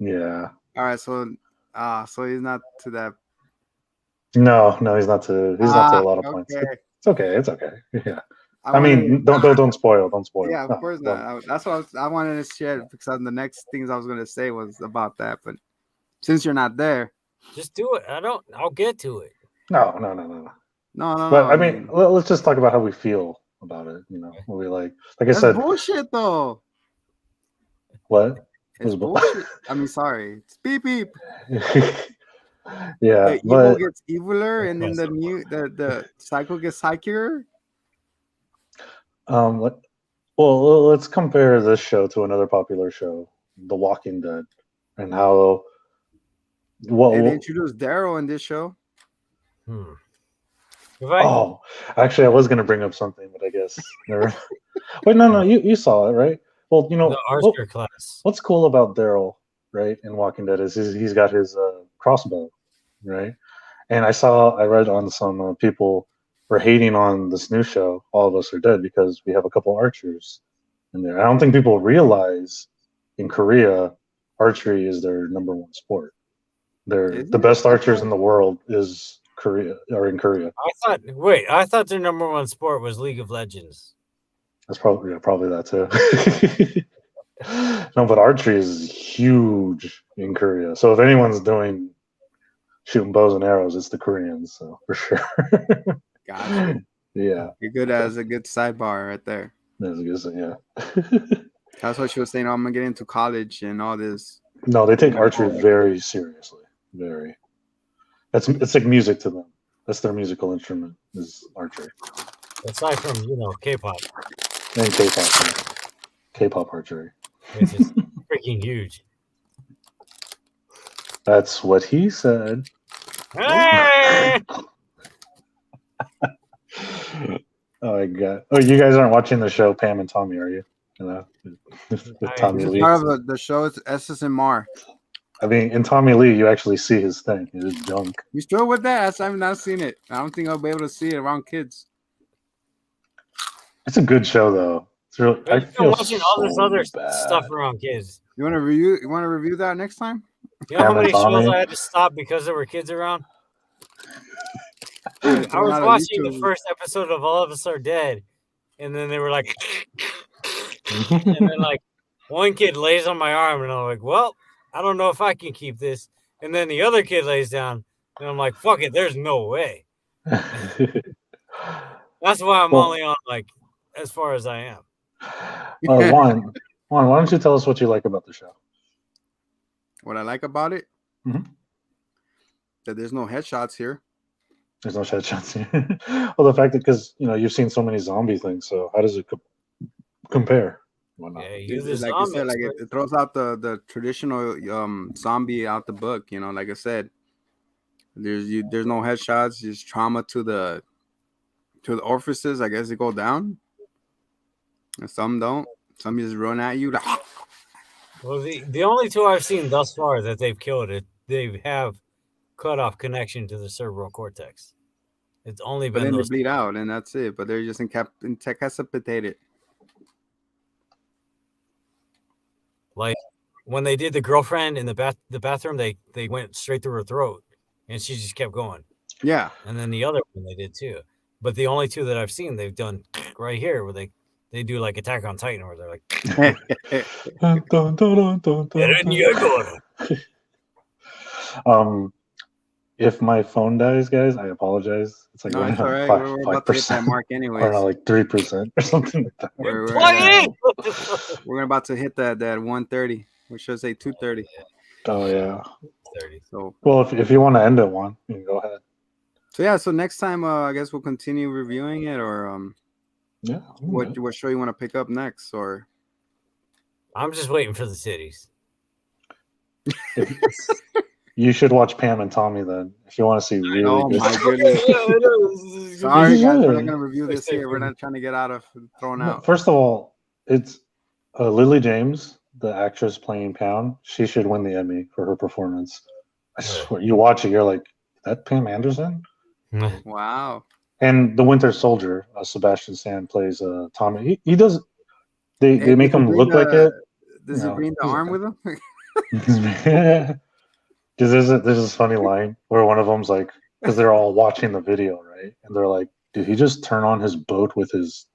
Yeah. All right, so he's not to that. No, he's not to. He's not to a lot of points. It's okay. Yeah. I mean, don't spoil. Don't spoil. Yeah, of course not. That's what I wanted to share because the next things I was going to say was about that. But since you're not there, just do it. I'll get to it. No. But I mean, let's just talk about how we feel about it. What we like. Like I said, bullshit though. What? It's bullshit. I mean, sorry. It's beep beep. Yeah, the evil gets eviler, and then the cycle gets psychier. Well, let's compare this show to another popular show, The Walking Dead, and how. They introduced Daryl in this show. Actually, I was going to bring up something, but I guess never. Wait, no, you saw it, right? Well, the Archer class. What's cool about Daryl, right, in Walking Dead is he's got his crossbow, right? And I read on some people were hating on this new show, All of Us Are Dead, because we have a couple archers in there. I don't think people realize in Korea, archery is their number one sport. The best archers in the world is in Korea. I thought their number one sport was League of Legends. That's probably that too. No, but archery is huge in Korea. So if anyone's shooting bows and arrows, it's the Koreans. So for sure. Gotcha. Yeah. You're good as a good sidebar right there. That's a good thing, yeah. That's what she was saying. I'm gonna get into college and all this. No, they take archery very seriously. Very. It's like music to them. That's their musical instrument is archery. Aside from K-pop. And K-pop archery. Which is freaking huge. That's what he said. Hey! Oh my god! Oh, you guys aren't watching the show Pam and Tommy, are you? With Tommy Lee. Part of the show is SSMR. I mean, in Tommy Lee, you actually see his thing, his junk. You still with that? I've not seen it. I don't think I'll be able to see it around kids. It's a good show, though. It's really. But I you've been feel watching all this so other bad. stuff around kids. You want to review? You want to review that next time? You know how Pam and many shows Tommy? I had to stop because there were kids around? Dude, I they're was not on watching the YouTube. first episode of All of Us Are Dead, and then they were like, and then like one kid lays on my arm, and I'm like, well, I don't know if I can keep this. And then the other kid lays down, and I'm like, fuck it, there's no way. That's why I'm Well- only on like as far as I am. Juan, why don't you tell us what you like about the show? What I like about it, Mhm. that there's no headshots here. There's no headshots here. Well, the fact that because you've seen so many zombie things, so how does it compare? Whatnot? Yeah, you the It's like you said, zombie like it throws out the traditional zombie out the book. Like I said, there's no headshots. There's trauma to the orifices. I guess they go down, and some don't. Some just run at you. Like, Well, the only two I've seen thus far that they've killed it, they have cut off connection to the cerebral cortex. It's only but been then they those. bleed out, and that's it. But they're just incapacitated. Like when they did the girlfriend in the bathroom, they went straight through her throat, and she just kept going. Yeah. And then the other one they did too. But the only two that I've seen, they've done right here where they do like Attack on Titan, where they're like, Dun, dun, dun, dun, dun, dun. If my phone dies, guys, I apologize. It's like No, it's all right. 5%, We're about to hit that mark or anyways. no, like 3% or something like that. We're about to hit that 130. We should say 230. Oh yeah. 30. So Well, if you want to end it, Juan, you can go ahead. so next time I guess we'll continue reviewing it, or Yeah. what show you want to pick up next, or I'm just waiting for the titties. You should watch Pam and Tommy then if you want to see really oh good. my goodness. Sorry guys, we're not gonna review this here. We're not trying to get thrown out. First of all, it's Lily James, the actress playing Pam. She should win the Emmy for her performance. I swear, you watch it, you're like, that Pam Anderson? Wow. And the Winter Soldier, Sebastian Stan plays Tommy. He does. They make him look like it. Does he bring the arm with him? Because there's this funny line where one of them's like, because they're all watching the video, right? And they're like, did he just turn on his boat with his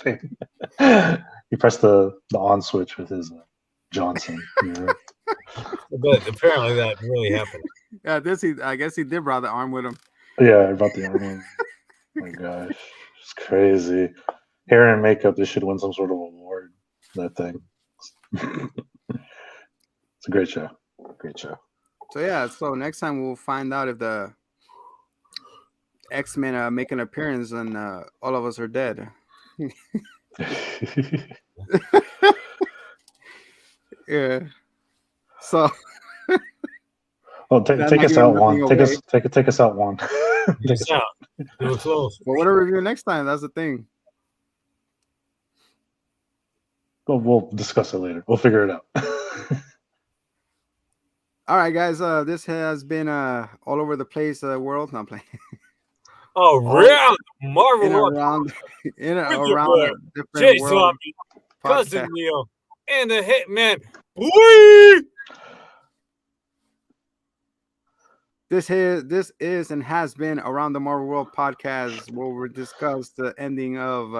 thing? He pressed the on switch with his Johnson. But apparently that really happened. Yeah, I guess he did bring the arm with him. Yeah, about the arm. Oh my gosh, it's crazy. Hair and makeup, this should win some sort of award. That thing. It's a great show. Great show. So next time we'll find out if the X-Men make an appearance and All of Us Are Dead. Yeah. So. Well, take us out, Juan. Take us out, Juan. Take us out. Do it close. Well, what a review next time. That's the thing. Well, we'll discuss it later. We'll figure it out. All right, guys. This has been all over the place world. Not playing. Around Marvel around different Jay world. Zombie, Cousin Neo, and the Hitman. This is and has been Around the Marvel World podcast, where we discuss the ending of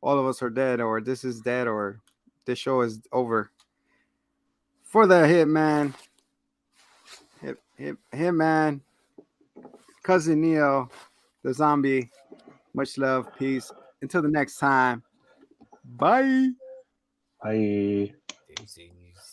All of Us Are Dead, or This Is Dead, or This Show Is Over. For the Hitman, Hitman, Cousin Neo, the Zombie. Much love, peace. Until the next time. Bye. Bye.